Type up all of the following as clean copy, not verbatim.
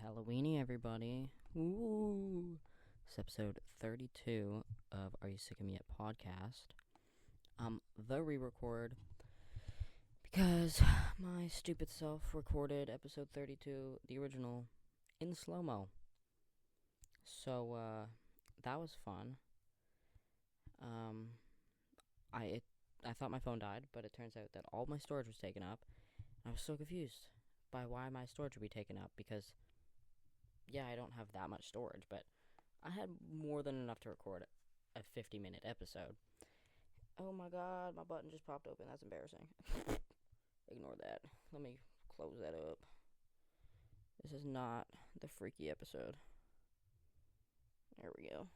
Halloweeny, everybody. Ooh. It's episode 32 of Are You Sick of Me Yet podcast. The re-record because my stupid self recorded episode 32, the original, in slow-mo. So, that was fun. I thought my phone died, but it turns out that all my storage was taken up. I was so confused by why my storage would be taken up because, yeah, I don't have that much storage, but I had more than enough to record a 50-minute episode. Oh my god, my button just popped open. That's embarrassing. Ignore that. Let me close that up. This is not the freaky episode. There we go.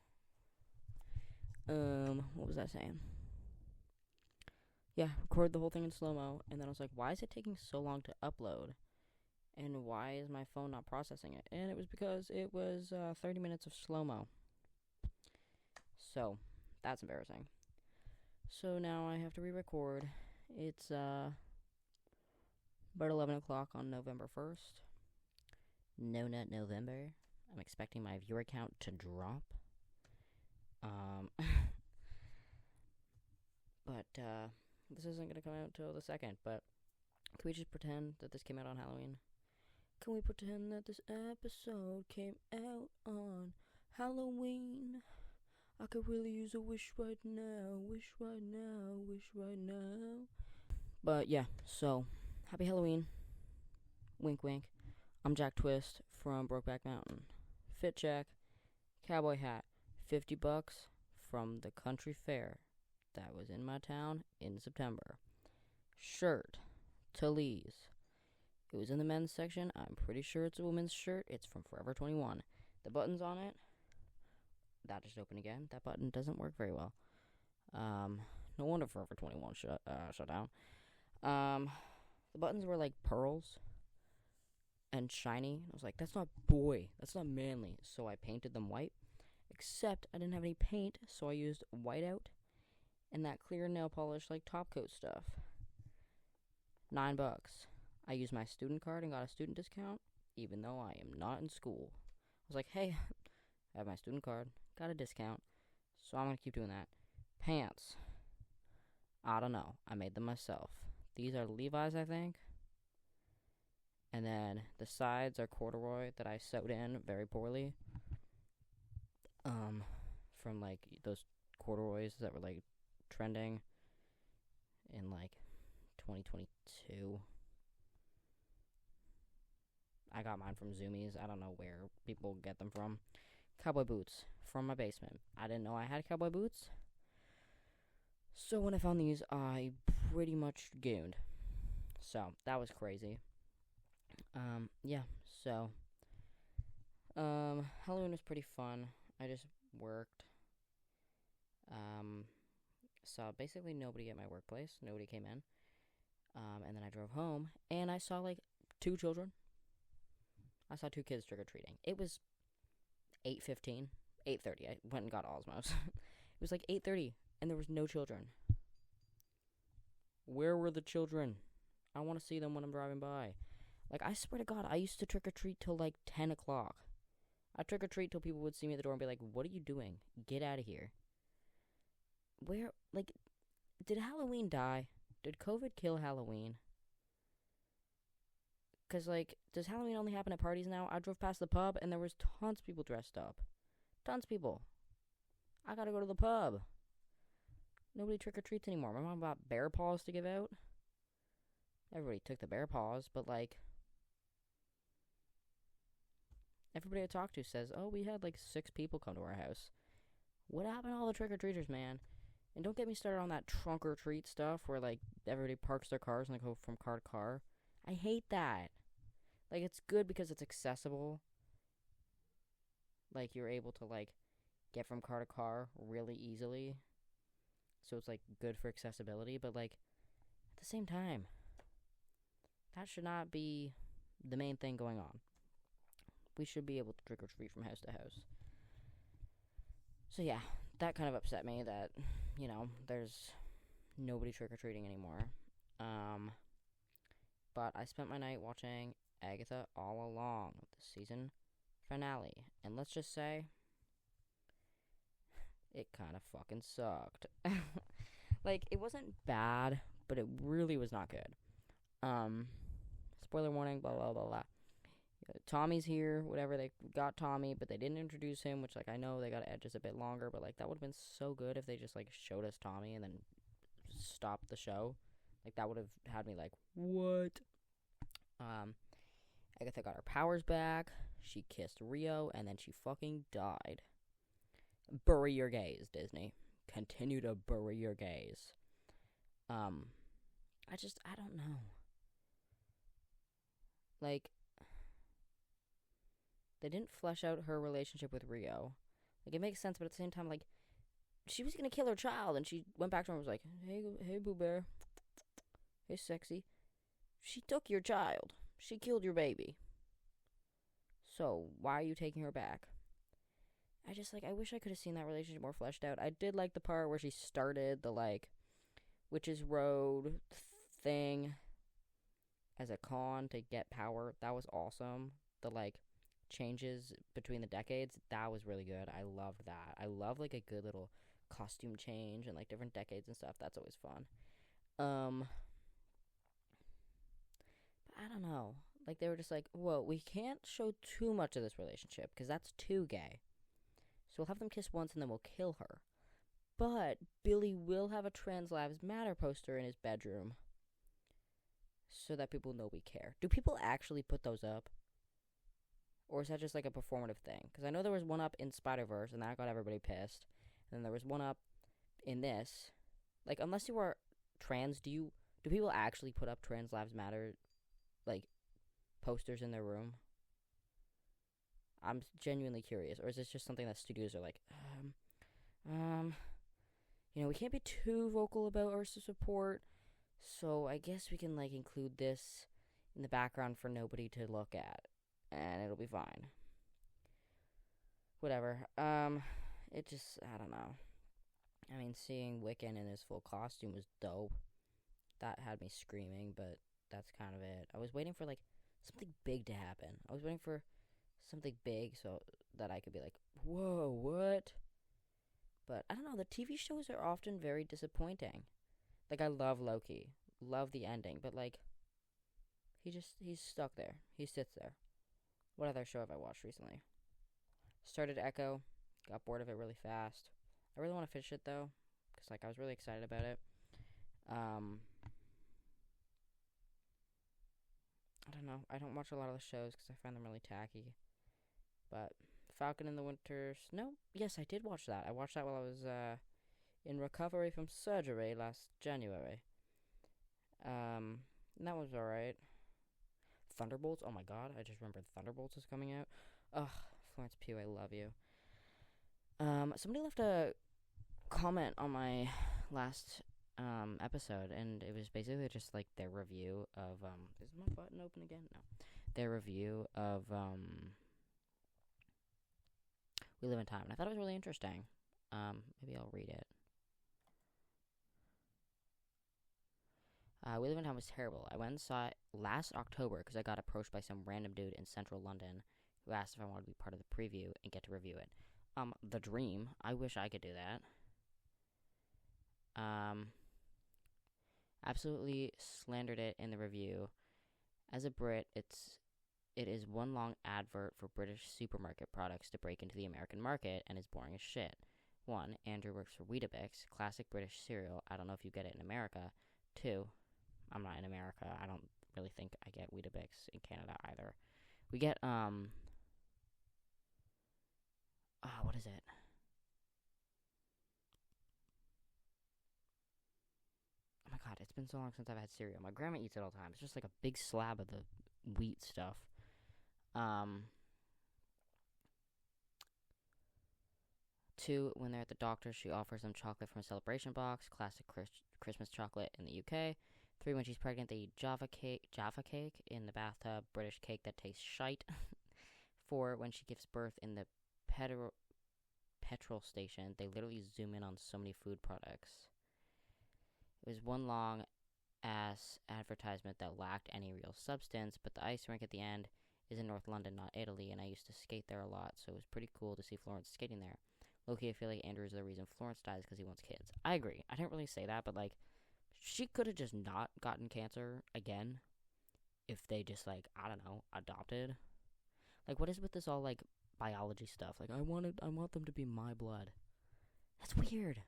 What was I saying? Yeah, record the whole thing in slow-mo, and then I was like, why is it taking so long to upload? And why is my phone not processing it? And it was because it was 30 minutes of slow-mo. So, that's embarrassing. So now I have to re-record. It's about 11 o'clock on November 1st. No Nut November. I'm expecting my viewer count to drop. But this isn't going to come out until the 2nd. But can we just pretend that this came out on Halloween? Can we pretend that this episode came out on Halloween? I could really use a wish right now, wish right now, wish right now. But yeah, so, happy Halloween. Wink wink. I'm Jack Twist from Brokeback Mountain. Fit check, cowboy hat, $50 from the country fair that was in my town in September. Shirt, Talese. It was in the men's section. I'm pretty sure it's a woman's shirt. It's from Forever 21. The buttons on it, that just opened again. That button doesn't work very well. No wonder Forever 21 shut down. The buttons were like pearls and shiny. I was like, that's not manly. So I painted them white. Except I didn't have any paint, so I used whiteout and that clear nail polish like top coat stuff. $9. I used my student card and got a student discount, even though I am not in school. I was like, hey, I have my student card, got a discount, so I'm going to keep doing that. Pants. I don't know. I made them myself. These are Levi's, I think. And then the sides are corduroy that I sewed in very poorly. From like those corduroys that were like trending in like 2022. I got mine from Zoomies. I don't know where people get them from. Cowboy boots from my basement. I didn't know I had cowboy boots. So when I found these, I pretty much gooned. So that was crazy. Yeah, so Halloween was pretty fun. I just worked. Saw basically nobody at my workplace. Nobody came in. And then I drove home, and I saw like 2 children. I saw 2 kids trick-or-treating. It was 8:15, 8:30. I went and got Osmos. It was like 8:30, and there was no children. Where were the children? I want to see them when I'm driving by. Like, I swear to God, I used to trick-or-treat till like 10 o'clock. I'd trick-or-treat till people would see me at the door and be like, what are you doing? Get out of here. Where, like, did Halloween die? Did COVID kill Halloween? Because, like, does Halloween only happen at parties now? I drove past the pub, and there was tons of people dressed up. Tons of people. I gotta go to the pub. Nobody trick-or-treats anymore. My mom bought bear paws to give out. Everybody took the bear paws, but, like, everybody I talk to says, oh, we had, like, 6 people come to our house. What happened to all the trick-or-treaters, man? And don't get me started on that trunk-or-treat stuff where, like, everybody parks their cars and they go from car to car. I hate that. Like, it's good because it's accessible. Like, you're able to, like, get from car to car really easily. So it's, like, good for accessibility. But, like, at the same time, that should not be the main thing going on. We should be able to trick-or-treat from house to house. So, yeah, that kind of upset me that, you know, there's nobody trick-or-treating anymore. But I spent my night watching Agatha all along with the season finale. And let's just say, it kind of fucking sucked. Like, it wasn't bad, but it really was not good. Spoiler warning, blah, blah, blah, blah. Tommy's here, whatever, they got Tommy, but they didn't introduce him, which, like, I know they gotta add just a bit longer, but, like, that would've been so good if they just, like, showed us Tommy and then stopped the show. Like, that would've had me like, what? Agatha got her powers back, she kissed Rio, and then she fucking died. Bury your gays, Disney. Continue to bury your gays. I don't know. Like, they didn't flesh out her relationship with Rio. Like, it makes sense, but at the same time, like, she was gonna kill her child, and she went back to him and was like, hey, Boo Bear. Hey, sexy. She took your child. She killed your baby. So, why are you taking her back? I wish I could have seen that relationship more fleshed out. I did like the part where she started the, like, Witch's Road thing as a con to get power. That was awesome. The, like, changes between the decades, that was really good. I loved that. I love, like, a good little costume change and, like, different decades and stuff. That's always fun. But I don't know. Like, they were just like, whoa, we can't show too much of this relationship because that's too gay. So we'll have them kiss once and then we'll kill her. But Billy will have a Trans Lives Matter poster in his bedroom so that people know we care. Do people actually put those up? Or is that just like a performative thing? Because I know there was one up in Spider-Verse and that got everybody pissed. And then there was one up in this. Like, unless you are trans, do people actually put up Trans Lives Matter, like, posters in their room? I'm genuinely curious. Or is this just something that studios are like, we can't be too vocal about our support, so I guess we can, like, include this in the background for nobody to look at, and it'll be fine. Whatever. It just, I don't know. I mean, seeing Wiccan in his full costume was dope. That had me screaming, but that's kind of it. I was waiting for, like, something big to happen. I was waiting for something big so that I could be like, whoa, what? But I don't know, the TV shows are often very disappointing. Like, I love Loki, love the ending, but, like, he's stuck there. He sits there. What other show have I watched recently? Started Echo, got bored of it really fast. I really want to finish it though, because, like, I was really excited about it. I don't know. I don't watch a lot of the shows because I find them really tacky. But Falcon and the Winter Snow? Yes, I did watch that. I watched that while I was in recovery from surgery last January. And that was alright. Thunderbolts? Oh my god, I just remembered Thunderbolts is coming out. Ugh, Florence Pugh, I love you. Somebody left a comment on my last episode, and it was basically just, like, their review of, is my button open again? No. Their review of, We Live in Time, and I thought it was really interesting. Maybe I'll read it. We Live in Time was terrible. I went and saw it last October because I got approached by some random dude in central London who asked if I wanted to be part of the preview and get to review it. The dream. I wish I could do that. Absolutely slandered it in the review. As a Brit, it is one long advert for British supermarket products to break into the American market and is boring as shit. 1. Andrew works for Weetabix, classic British cereal. I don't know if you get it in America. 2. I'm not in America. I don't really think I get Weetabix in Canada either. We get, what is it? Oh my god, it's been so long since I've had cereal. My grandma eats it all the time. It's just like a big slab of the wheat stuff. 2, when they're at the doctor, she offers them chocolate from a celebration box, classic Christmas chocolate in the UK. 3, when she's pregnant, they eat Jaffa cake in the bathtub, British cake that tastes shite. 4, when she gives birth in the petrol station, they literally zoom in on so many food products. It was one long ass advertisement that lacked any real substance, but the ice rink at the end is in North London, not Italy, and I used to skate there a lot, so it was pretty cool to see Florence skating there. Loki, I feel like Andrew is the reason Florence dies because he wants kids. I agree. I didn't really say that, but like, she could have just not gotten cancer again if they just like, I don't know, adopted. Like, what is with this all like biology stuff? Like, I want them to be my blood. That's weird.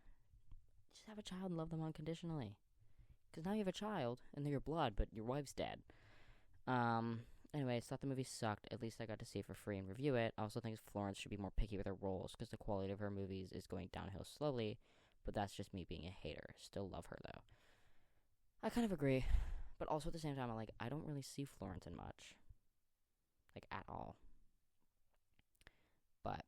Just have a child and love them unconditionally. Because now you have a child and they're your blood, but your wife's dead. Anyways, thought the movie sucked. At least I got to see it for free and review it. I also think Florence should be more picky with her roles because the quality of her movies is going downhill slowly. But that's just me being a hater. Still love her though. I kind of agree, but also at the same time, I'm like, I don't really see Florence in much, like at all. But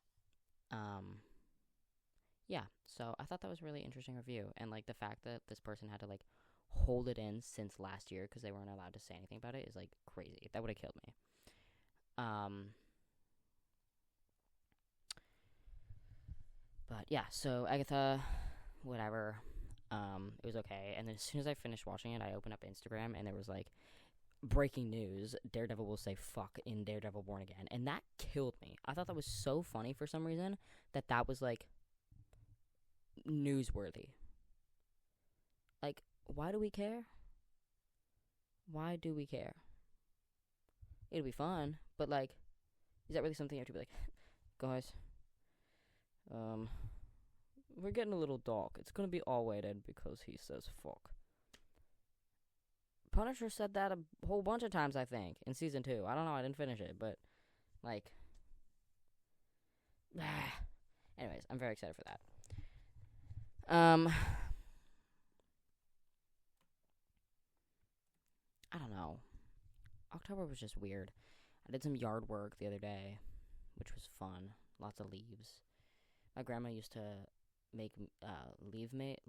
yeah. So I thought that was a really interesting review, and like the fact that this person had to like hold it in since last year because they weren't allowed to say anything about it is like crazy. That would have killed me. But yeah, so Agatha, whatever. It was okay. And then as soon as I finished watching it, I opened up Instagram and there was like breaking news: Daredevil will say fuck in Daredevil Born Again, and that killed me. I thought that was so funny for some reason that was like newsworthy. Like, why do we care? Why do we care? It'll be fun, but like, is that really something you have to be like, guys? We're getting a little dark. It's gonna be R-rated because he says fuck. Punisher said that a whole bunch of times, I think, in season 2. I don't know, I didn't finish it, but like, anyways, I'm very excited for that. I don't know. October was just weird. I did some yard work the other day, which was fun. Lots of leaves. My grandma used to make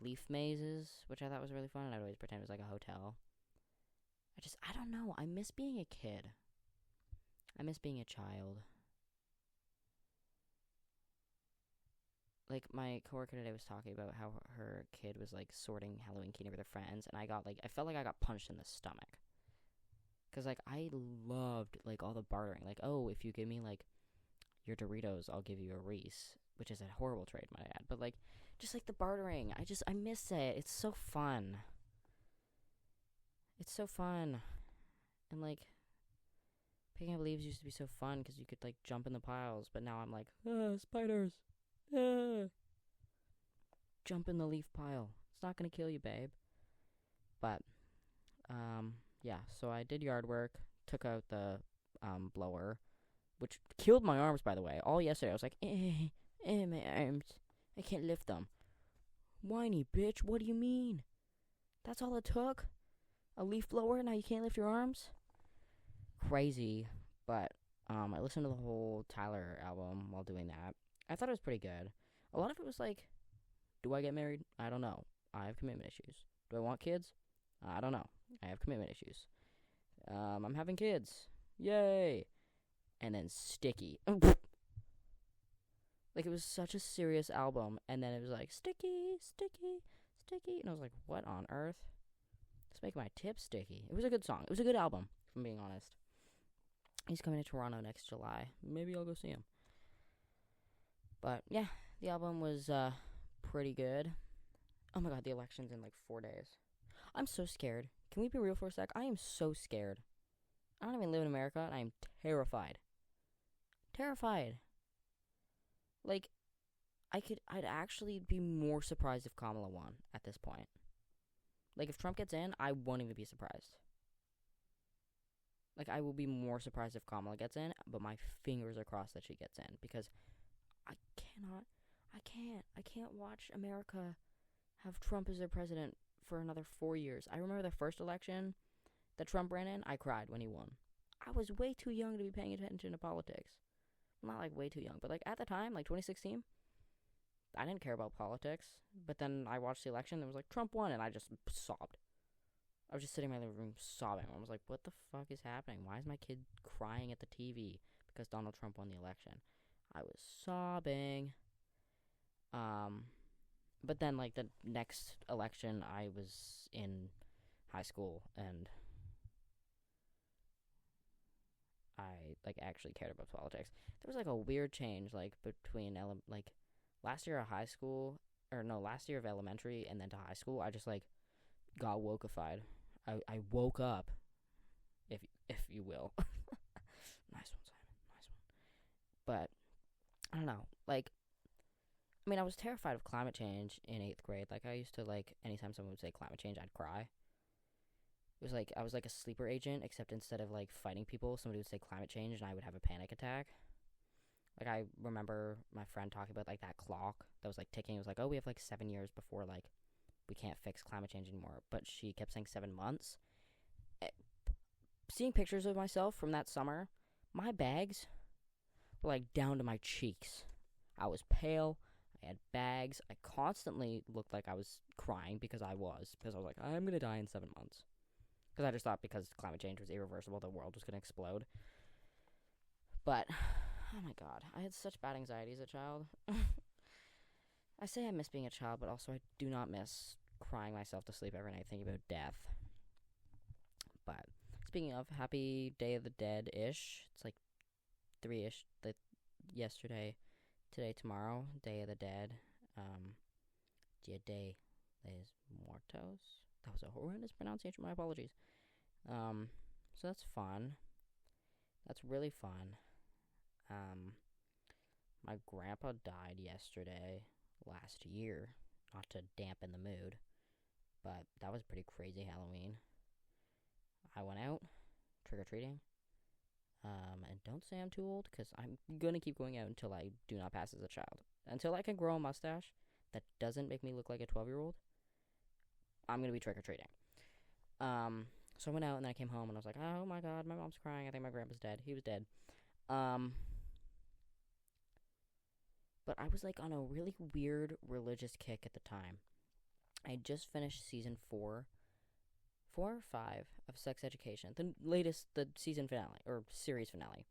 leaf mazes, which I thought was really fun, and I'd always pretend it was like a hotel. I don't know. I miss being a kid. I miss being a child. Like, my coworker today was talking about how her kid was, like, sorting Halloween candy with her friends, and I felt like I got punched in the stomach. Because, like, I loved, like, all the bartering. Like, oh, if you give me, like, your Doritos, I'll give you a Reese, which is a horrible trade, might I add. But, like, just, like, the bartering. I miss it. It's so fun. It's so fun. And, like, picking up leaves used to be so fun because you could, like, jump in the piles. But now I'm like, spiders. Jump in the leaf pile. It's not gonna kill you, babe. But, yeah, so I did yard work, took out the, blower, which killed my arms, by the way. All yesterday, I was like, my arms. I can't lift them. Whiny bitch, what do you mean? That's all it took? A leaf blower, now you can't lift your arms? Crazy, but, I listened to the whole Tyler album while doing that. I thought it was pretty good. A lot of it was like, do I get married? I don't know. I have commitment issues. Do I want kids? I don't know. I have commitment issues. I'm having kids. Yay! And then Sticky. Like, it was such a serious album, and then it was like, sticky, sticky, sticky. And I was like, what on earth? Let's make my tip sticky. It was a good song. It was a good album, if I'm being honest. He's coming to Toronto next July. Maybe I'll go see him. But, yeah, the album was, pretty good. Oh my god, the election's in like 4 days. I'm so scared. Can we be real for a sec? I am so scared. I don't even live in America, and I am terrified. Terrified. Like, I'd actually be more surprised if Kamala won at this point. Like, if Trump gets in, I won't even be surprised. Like, I will be more surprised if Kamala gets in, but my fingers are crossed that she gets in, because I can't watch America have Trump as their president for another 4 years. I remember the first election that Trump ran in, I cried when he won. I was way too young to be paying attention to politics. Not like way too young, but like at the time, like 2016, I didn't care about politics. But then I watched the election and it was like, Trump won, and I just sobbed. I was just sitting in my living room sobbing. I was like, what the fuck is happening? Why is my kid crying at the TV because Donald Trump won the election? I was sobbing. But then, like, the next election, I was in high school, and I like actually cared about politics. There was like a weird change like between like last year of high school, or no, last year of elementary and then to high school. I just like got wokeified. I woke up, if you will. Nice one, Simon. Nice one. But I don't know. Like, I mean, I was terrified of climate change in 8th grade. Like, I used to like anytime someone would say climate change, I'd cry. It was like I was like a sleeper agent, except instead of like fighting people, somebody would say climate change, and I would have a panic attack. Like, I remember my friend talking about like that clock that was like ticking. It was like, oh, we have like 7 years before like we can't fix climate change anymore. But she kept saying 7 months. Seeing pictures of myself from that summer, my bags were like down to my cheeks. I was pale. I had bags. I constantly looked like I was crying because I was like, I'm gonna die in 7 months. Because I just thought because climate change was irreversible, the world was gonna explode. But oh my god, I had such bad anxiety as a child. I say I miss being a child, but also I do not miss crying myself to sleep every night thinking about death. But speaking of, happy Day of the Dead-ish. It's like 3-ish. Yesterday, today, tomorrow, Day of the Dead. Dia de los Muertos. That was a horrendous pronunciation. My apologies. So that's fun. That's really fun. My grandpa died yesterday, last year. Not to dampen the mood, but that was pretty crazy Halloween. I went out trick-or-treating. And don't say I'm too old, because I'm gonna keep going out until I do not pass as a child. Until I can grow a mustache that doesn't make me look like a 12-year-old, I'm gonna be trick-or-treating. So I went out, and then I came home, and I was like, oh my god, my mom's crying. I think my grandpa's dead. He was dead. But I was like on a really weird religious kick at the time. I had just finished season 4 or 5 of Sex Education, the season finale or series finale,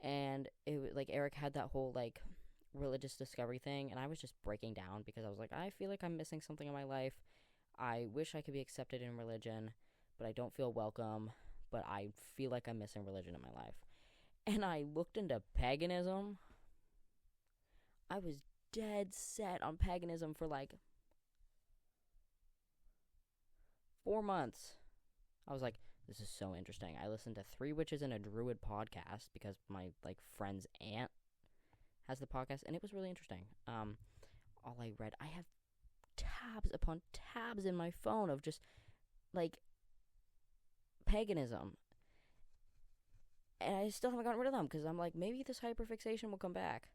and it like Eric had that whole like religious discovery thing, and I was just breaking down because I was like, I feel like I'm missing something in my life. I wish I could be accepted in religion, but I don't feel welcome. But I feel like I'm missing religion in my life, and I looked into paganism. I was dead set on paganism for like 4 months. I was like, this is so interesting. I listened to 3 Witches and a Druid podcast because my like friend's aunt has the podcast, and it was really interesting. All I read, I have tabs upon tabs in my phone of just like paganism, and I still haven't gotten rid of them because I'm like, maybe this hyperfixation will come back.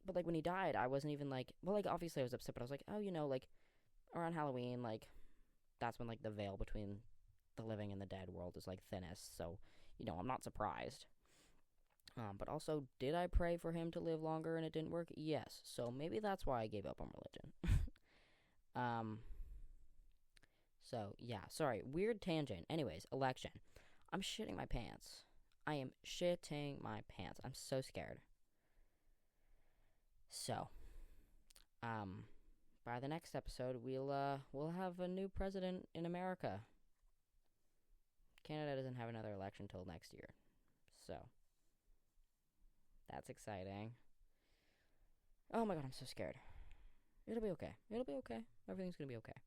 But like when he died, I wasn't even like, well, like obviously I was upset, but I was like, oh, like around Halloween, like that's when like the veil between the living and the dead world is like thinnest, so I'm not surprised. But also, did I pray for him to live longer and it didn't work? Yes, so maybe that's why I gave up on religion. So yeah, sorry, weird tangent. Anyways, election. I'm shitting my pants. I am shitting my pants. I'm so scared. So, by the next episode, we'll have a new president in America. Canada doesn't have another election till next year, so that's exciting. Oh my god, I'm so scared. It'll be okay. It'll be okay. Everything's gonna be okay.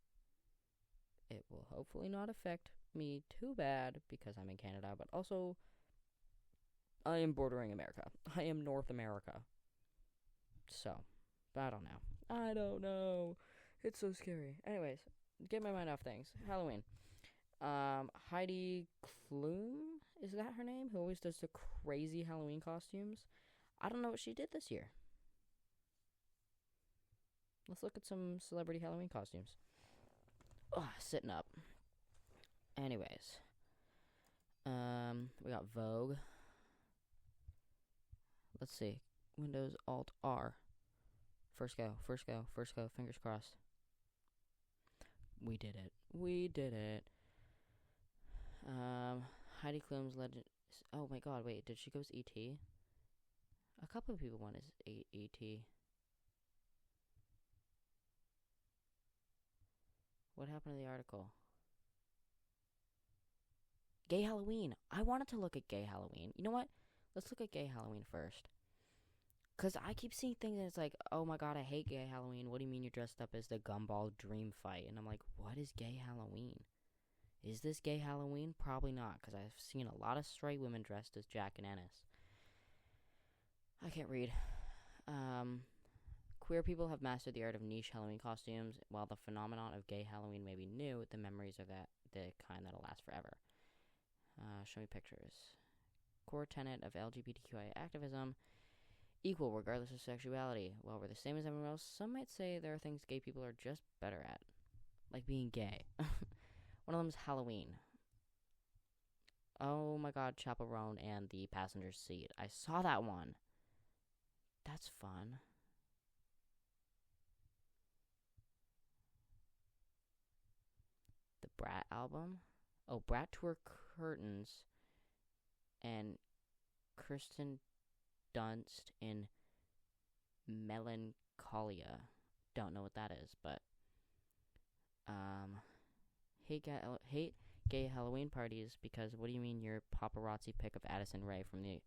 It will hopefully not affect me too bad because I'm in Canada, but also I am bordering America. I am North America. So, but I don't know. It's so scary. Anyways, get my mind off things. Halloween. Heidi Klum? Is that her name? Who always does the crazy Halloween costumes? I don't know what she did this year. Let's look at some celebrity Halloween costumes. Ugh, sitting up. Anyways. We got Vogue. Let's see. Windows Alt R. First go. Fingers crossed. We did it. Heidi Klum's Legend. Oh my god, wait, did she go as E.T.? A couple of people went as E.T. What happened to the article? Gay Halloween. I wanted to look at Gay Halloween. You know what? Let's look at Gay Halloween first. Because I keep seeing things and it's like, oh my god, I hate Gay Halloween. What do you mean you're dressed up as the Gumball Dream Fight? And I'm like, what is Gay Halloween? Is this Gay Halloween? Probably not, because I've seen a lot of straight women dressed as Jack and Ennis. I can't read. Queer people have mastered the art of niche Halloween costumes. While the phenomenon of Gay Halloween may be new, the memories are the kind that'll last forever. Show me pictures. Core tenet of LGBTQI activism: equal regardless of sexuality. While we're the same as everyone else, some might say there are things gay people are just better at, like being gay. One of them is Halloween. Oh my god, Chaperone and the passenger seat. I saw that one. That's fun. The Brat album. Oh, Brat Tour Curtains and Kirsten Dunst in Melancholia. Don't know what that is, but hate gay Halloween parties because what do you mean your paparazzi pic of Addison Rae from the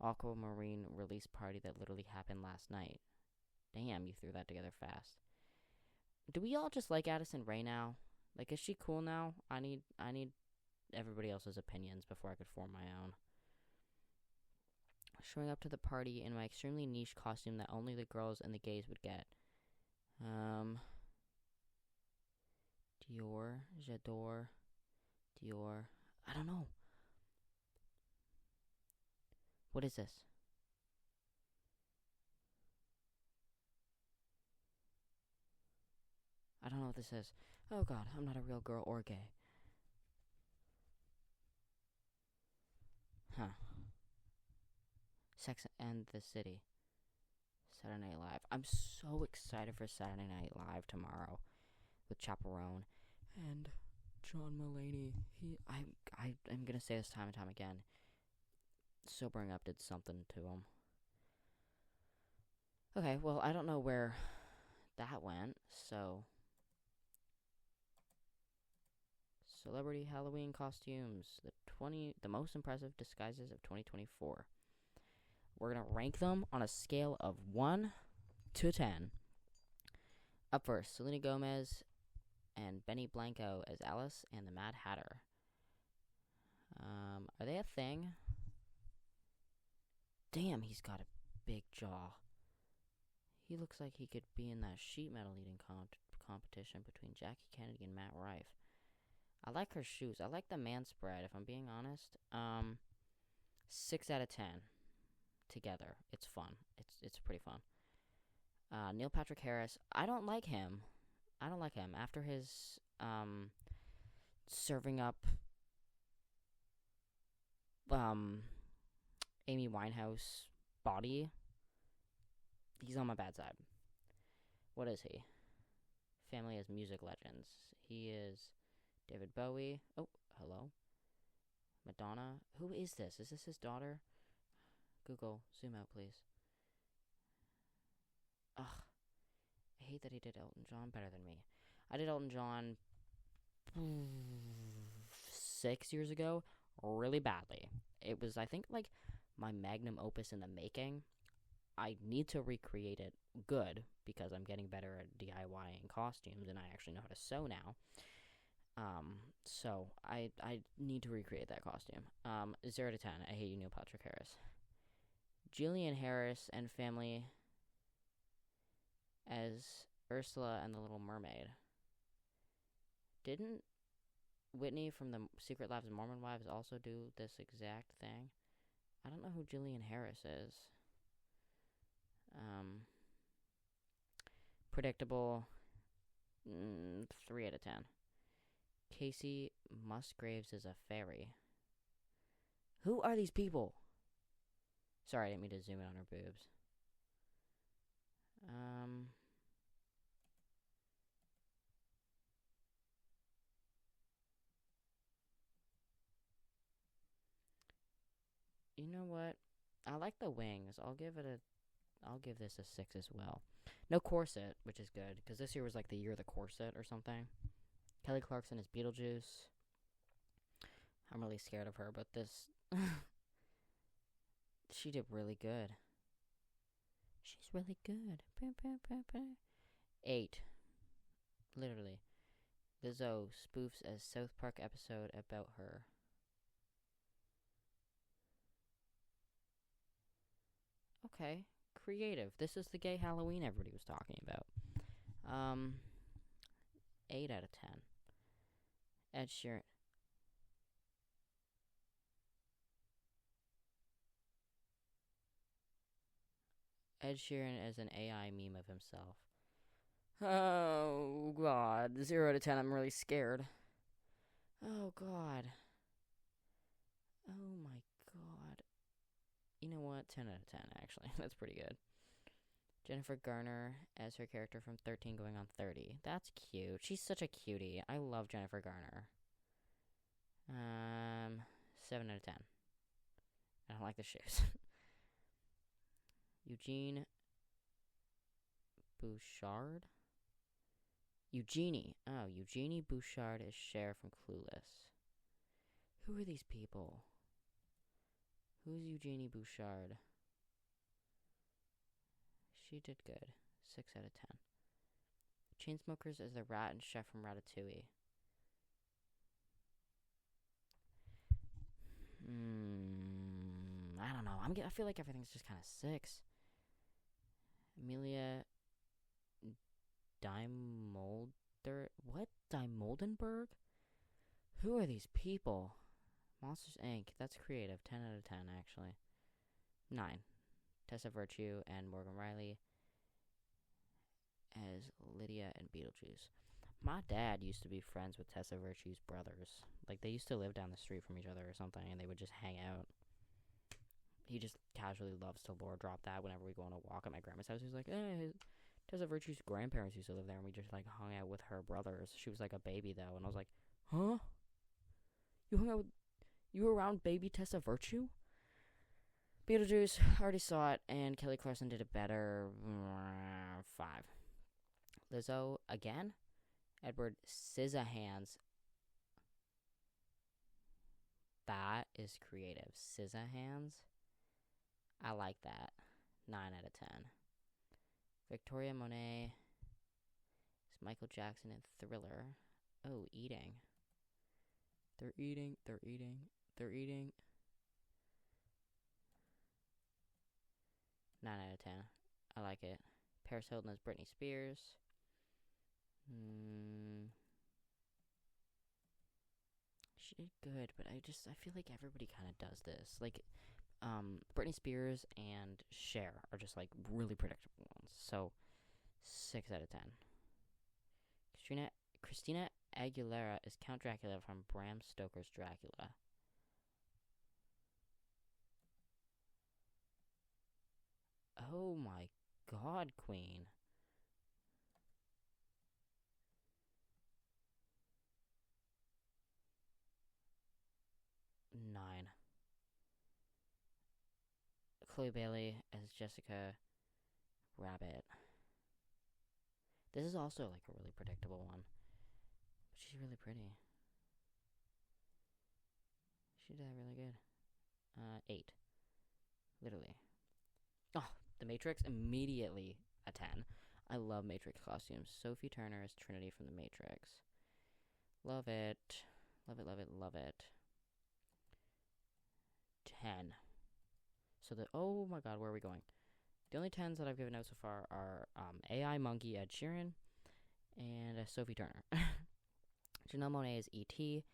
Aquamarine release party that literally happened last night? Damn, you threw that together fast. Do we all just like Addison Rae now? Like, is she cool now? I need everybody else's opinions before I could form my own. Showing up to the party in my extremely niche costume that only the girls and the gays would get. Dior, J'adore, Dior. I don't know. What is this? I don't know what this is. Oh god, I'm not a real girl or gay. Huh. Sex and the City. Saturday Night Live. I'm so excited for Saturday Night Live tomorrow with Chaperone and John Mulaney. I'm gonna say this time and time again. Sobering Up did something to him. Okay, well, I don't know where that went, so celebrity Halloween costumes, the most impressive disguises of 2024. We're gonna rank them on a scale of 1 to 10. Up first, Selena Gomez and Benny Blanco as Alice and the Mad Hatter. Are they a thing? Damn, he's got a big jaw. He looks like he could be in that sheet metal eating competition between Jackie Kennedy and Matt Rife. I like her shoes. I like the man spread, if I'm being honest. 6 out of 10 together. It's fun. It's pretty fun. Neil Patrick Harris. I don't like him. After his serving up Amy Winehouse body, he's on my bad side. What is he? Family as music legends. He is David Bowie. Oh, hello. Madonna. Who is this? Is this his daughter? Google, zoom out, please. Ugh. I hate that he did Elton John better than me. I did Elton John 6 years ago really badly. It was, I think, like my magnum opus in the making. I need to recreate it good because I'm getting better at DIYing costumes and I actually know how to sew now. So I need to recreate that costume. 0 to 10. I hate you, Neil Patrick Harris. Jillian Harris and family as Ursula and the Little Mermaid. Didn't Whitney from the Secret Lives of Mormon Wives also do this exact thing? I don't know who Jillian Harris is. Predictable. 3 out of 10. Casey Musgraves is a fairy. Who are these people? Sorry, I didn't mean to zoom in on her boobs. You know what? I like the wings. I'll give this a 6 as well. No corset, which is good, because this year was like the year of the corset or something. Kelly Clarkson is Beetlejuice. I'm really scared of her, but this... she did really good. She's really good. 8. Literally. Lizzo spoofs a South Park episode about her. Okay. Creative. This is the gay Halloween everybody was talking about. 8 out of 10. Ed Sheeran. Ed Sheeran as an AI meme of himself. Oh, God. 0 out of 10. I'm really scared. Oh, God. Oh, my God. You know what? 10 out of 10, actually. That's pretty good. Jennifer Garner as her character from 13 going on 30. That's cute. She's such a cutie. I love Jennifer Garner. 7 out of 10. I don't like the shoes. Eugene Bouchard? Eugenie. Oh, Eugenie Bouchard is Cher from Clueless. Who are these people? Who's Eugenie Bouchard? She did good. 6 out of 10. Chainsmokers as the rat and chef from Ratatouille. I don't know. I feel like everything's just kind of 6. Amelia Dimolder. What? Dimoldenberg? Who are these people? Monsters Inc. That's creative. 10 out of 10, actually. 9. Tessa Virtue and Morgan Riley as Lydia and Beetlejuice. My dad used to be friends with Tessa Virtue's brothers. Like, they used to live down the street from each other or something, and they would just hang out. He just casually loves to lore drop that whenever we go on a walk at my grandma's house. He's like, hey, Tessa Virtue's grandparents used to live there, and we just, like, hung out with her brothers. She was, like, a baby, though, and I was like, huh? You were around baby Tessa Virtue? Beetlejuice, already saw it, and Kelly Clarkson did it better. 5. Lizzo, again? Edward Scissorhands. That is creative. Scissorhands? I like that. 9 out of 10. Victoria Monet is Michael Jackson in Thriller. Oh, eating. They're eating. 9 out of 10. I like it. Paris Hilton as Britney Spears. She did good, but I feel like everybody kind of does this. Like, Britney Spears and Cher are just, like, really predictable ones. So, 6 out of 10. Christina Aguilera is Count Dracula from Bram Stoker's Dracula. Oh my God, Queen. 9. Chloe Bailey as Jessica Rabbit. This is also, like, a really predictable one. But she's really pretty. She did that really good. 8. Literally. Oh, The Matrix, immediately a 10. I love Matrix costumes. Sophie Turner is Trinity from The Matrix. Love it. Love it, love it, love it. 10. So oh my God, where are we going? The only 10s that I've given out so far are AI Monkey Ed Sheeran and Sophie Turner. Janelle Monáe is E.T.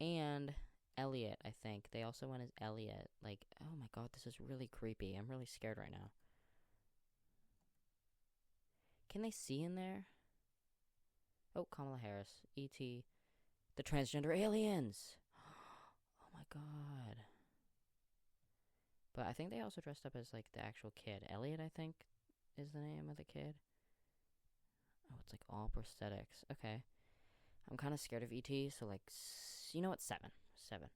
and Elliot, I think. They also went as Elliot. Like, oh my God, this is really creepy. I'm really scared right now. Can they see in there? Oh, Kamala Harris. E.T. The transgender aliens. Oh my God. But I think they also dressed up as, like, the actual kid. Elliot, I think, is the name of the kid. Oh, it's, like, all prosthetics. Okay. I'm kind of scared of E.T., so, like, you know what? 7. 7.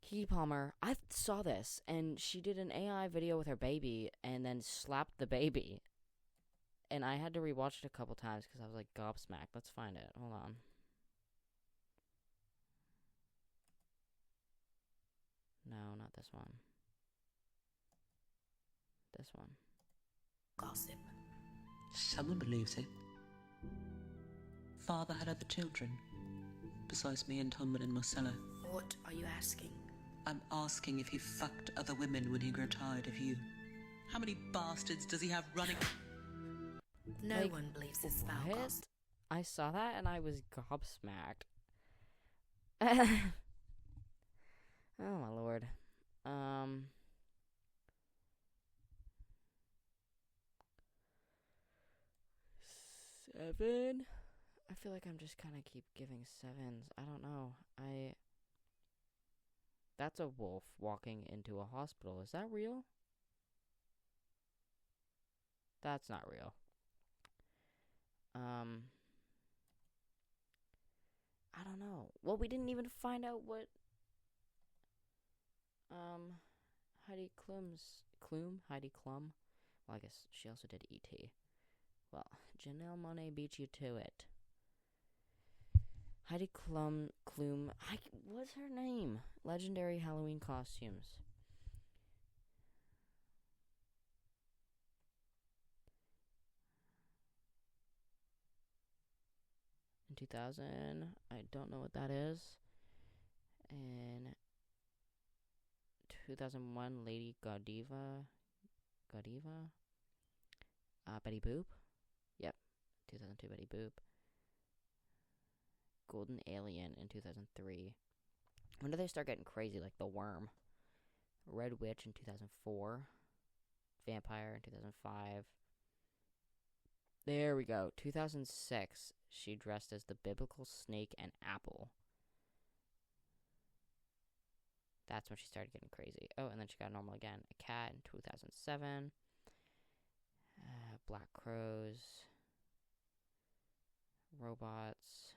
Keke Palmer. I saw this, and she did an AI video with her baby and then slapped the baby. And I had to rewatch it a couple times because I was, like, gobsmacked. Let's find it. Hold on. No, not this one. This one. Gossip. Someone believes it. Father had other children, besides me and Tommen and Marcella. What are you asking? I'm asking if he fucked other women when he grew tired of you. How many bastards does he have running? No Like, one believes this foul gossip. I saw that and I was gobsmacked. Oh my lord. 7. I feel like I'm just kind of keep giving 7s. I don't know. That's a wolf walking into a hospital. Is that real? That's not real. I don't know. Well, we didn't even find out what Heidi Klum. Well, I guess she also did E.T. Well, Janelle Monáe beat you to it. Heidi Klum. What's her name? Legendary Halloween costumes. In 2000, I don't know what that is. In 2001, Lady Godiva. Betty Boop. Yep, 2002 Betty Boop. Golden Alien in 2003. When did they start getting crazy? Like The Worm. Red Witch in 2004. Vampire in 2005. There we go. 2006, she dressed as the biblical snake and apple. That's when she started getting crazy. Oh, and then she got normal again. A cat in 2007. Black Crows. Robots.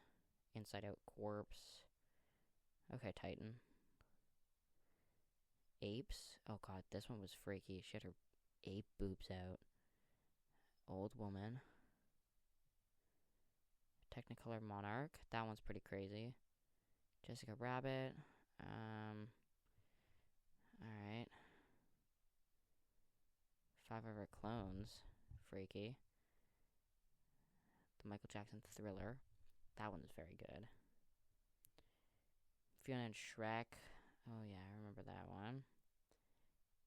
Inside Out Corpse. Okay, Titan. Apes. Oh god, this one was freaky. She had her ape boobs out. Old Woman. Technicolor Monarch. That one's pretty crazy. Jessica Rabbit. Alright. 5 of Her Clones. Freaky. The Michael Jackson Thriller. That one's very good. Fiona and Shrek. Oh yeah, I remember that one.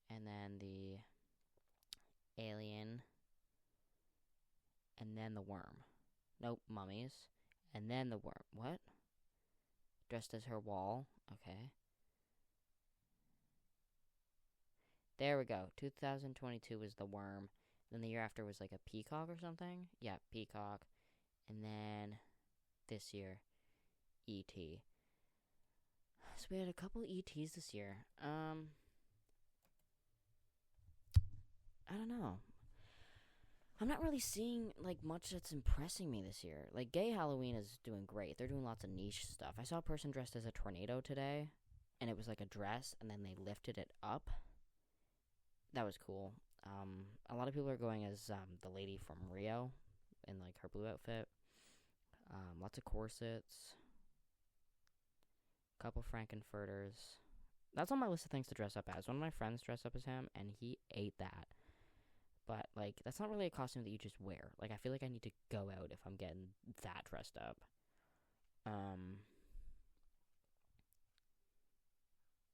And then the Alien. And then the Worm. Nope, Mummies. And then the Worm. What? Dressed as her wall. Okay. There we go. 2022 was the Worm. Then the year after was like a peacock or something. Yeah, peacock. And then this year, E.T. So we had a couple ETs this year. I don't know. I'm not really seeing like much that's impressing me this year. Like Gay Halloween is doing great. They're doing lots of niche stuff. I saw a person dressed as a tornado today, and it was like a dress, and then they lifted it up. That was cool. A lot of people are going as the lady from Rio in like her blue outfit. Lots of corsets. Couple Frankenfurters. That's on my list of things to dress up as. One of my friends dressed up as him, and he ate that. But, like, that's not really a costume that you just wear. Like, I feel like I need to go out if I'm getting that dressed up.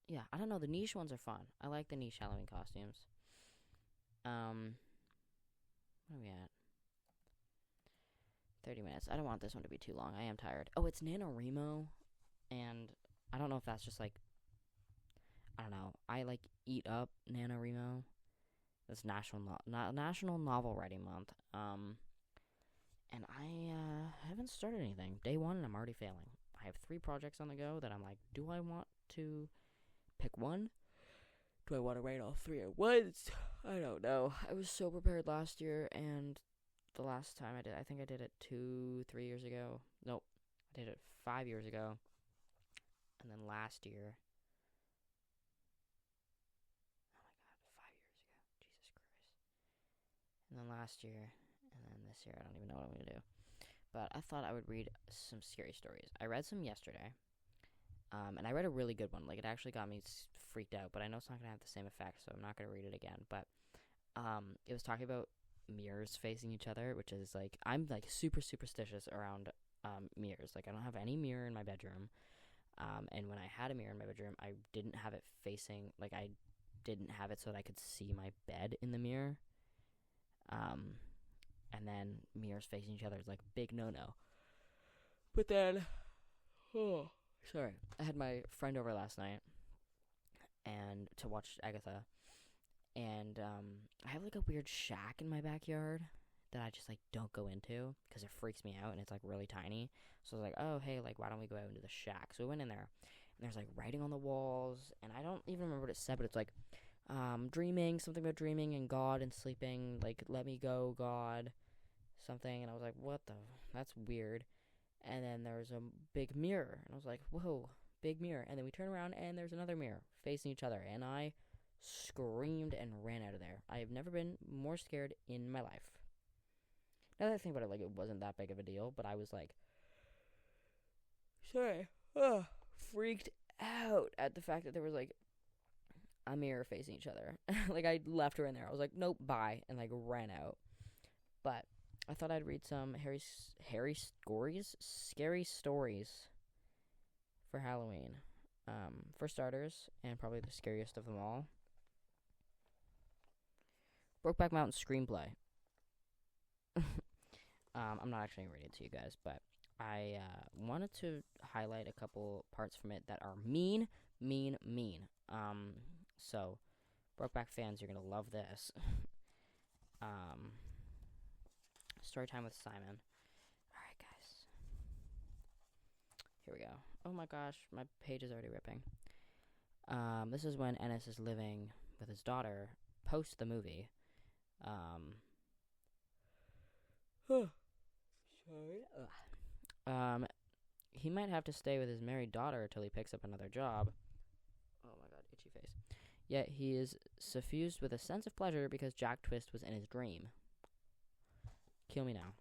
Yeah, I don't know. The niche ones are fun. I like the niche Halloween costumes. What are we at? 30 minutes. I don't want this one to be too long. I am tired. Oh, it's NaNoWriMo. And I don't know if that's just, like, I don't know. I, like, eat up NaNoWriMo. It's National Novel Writing Month. And I haven't started anything. Day 1 and I'm already failing. I have 3 projects on the go that I'm like, do I want to pick one? Do I want to write all 3 at once? I don't know. I was so prepared last year, and the last time I think I did it 2-3 years ago. Nope. I did it 5 years ago. And then last year, and then last year, and then this year, I don't even know what I'm going to do. But I thought I would read some scary stories. I read some yesterday. And I read a really good one. Like, it actually got me freaked out, but I know it's not going to have the same effect, so I'm not going to read it again. But it was talking about mirrors facing each other, which is, like, I'm, like, super superstitious around mirrors. Like, I don't have any mirror in my bedroom. And when I had a mirror in my bedroom, I didn't have it facing, like, I didn't have it so that I could see my bed in the mirror. And then mirrors facing each other is, like, a big no-no. But then, sorry, I had my friend over last night and to watch Agatha, and I have, like, a weird shack in my backyard that I just, like, don't go into because it freaks me out, and it's, like, really tiny. So I was like, oh, hey, like, why don't we go out into the shack? So we went in there, and there's, like, writing on the walls, and I don't even remember what it said, but it's, like, dreaming, something about dreaming and God and sleeping, like, let me go, God, something. And I was like, what the, that's weird. And then there was a big mirror, and I was like, whoa, big mirror. And then we turn around, and there's another mirror facing each other, and I screamed and ran out of there. I have never been more scared in my life. Now that I think about it, like, it wasn't that big of a deal, but I was like, freaked out at the fact that there was, like, a mirror facing each other. Like, I left her in there. I was like, nope, bye, and, like, ran out. But I thought I'd read some scary stories for Halloween. For starters, and probably the scariest of them all, Brokeback Mountain screenplay. I'm not actually gonna read it to you guys, but I wanted to highlight a couple parts from it that are mean. So Brokeback fans, you're gonna love this. Story time with Simon. Alright, guys. Here we go. Oh my gosh, my page is already ripping. This is when Ennis is living with his daughter post the movie. He might have to stay with his married daughter until he picks up another job. Oh my god, itchy face. Yet he is suffused with a sense of pleasure because Jack Twist was in his dream. Kill me now.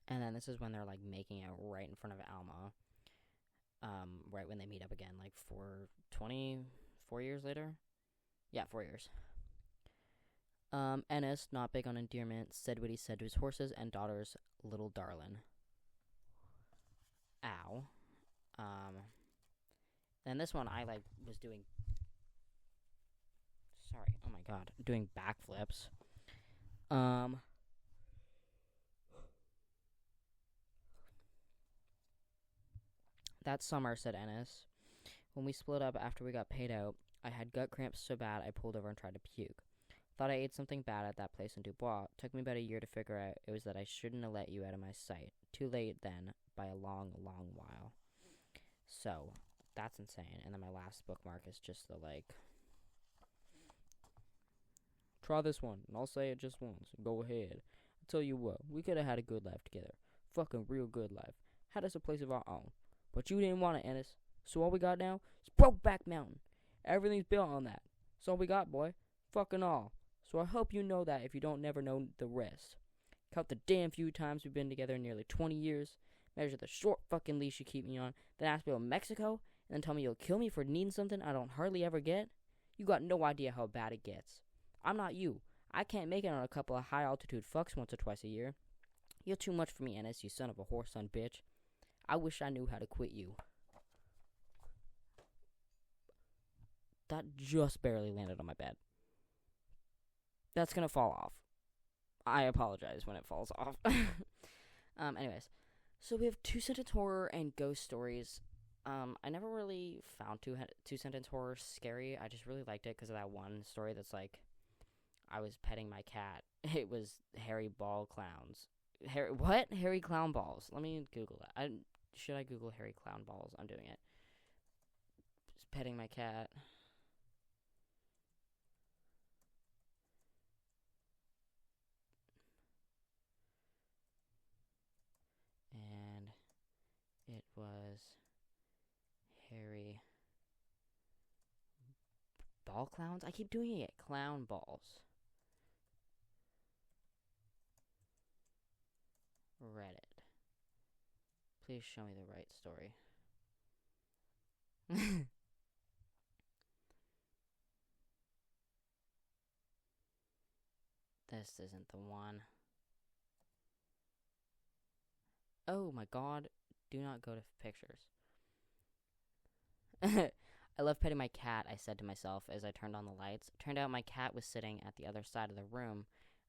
And then this is when they're, like, making out right in front of Alma. Right when they meet up again, like, 4 years later? Yeah, 4 years. Ennis, not big on endearment, said what he said to his horses and daughter's little darlin'. Ow. And this one I, like, was doing... Sorry, oh my god. Doing backflips. That summer, said Ennis, when we split up after we got paid out, I had gut cramps so bad I pulled over and tried to puke. Thought I ate something bad at that place in Dubois. Took me about a year to figure out it was that I shouldn't have let you out of my sight. Too late then, by a long, long while. So, that's insane. And then my last bookmark is just the, like, try this one, and I'll say it just once. Go ahead. I tell you what, we could have had a good life together. Fucking real good life. Had us a place of our own. But you didn't want it, Ennis. So all we got now is Brokeback Mountain. Everything's built on that. That's all we got, boy. Fucking all. So I hope you know that if you don't never know the rest. Count the damn few times we've been together in nearly 20 years. Measure the short fucking leash you keep me on. Then ask me about Mexico. And then tell me you'll kill me for needing something I don't hardly ever get. You got no idea how bad it gets. I'm not you. I can't make it on a couple of high-altitude fucks once or twice a year. You're too much for me, Ennis, you son of a whore son bitch. I wish I knew how to quit you. That just barely landed on my bed. That's gonna fall off. I apologize when it falls off. Anyways, so we have two-sentence horror and ghost stories. I never really found two-sentence horror scary. I just really liked it because of that one story that's like, I was petting my cat. It was hairy ball clowns. What? Hairy clown balls. Let me Google that. Should I Google hairy clown balls? I'm doing it. Just petting my cat. And it was hairy ball clowns? I keep doing it. Clown balls. Reddit. Please show me the right story. This isn't the one. Oh my god. Do not go to pictures. I love petting my cat, I said to myself as I turned on the lights. It turned out my cat was sitting at the other side of the room.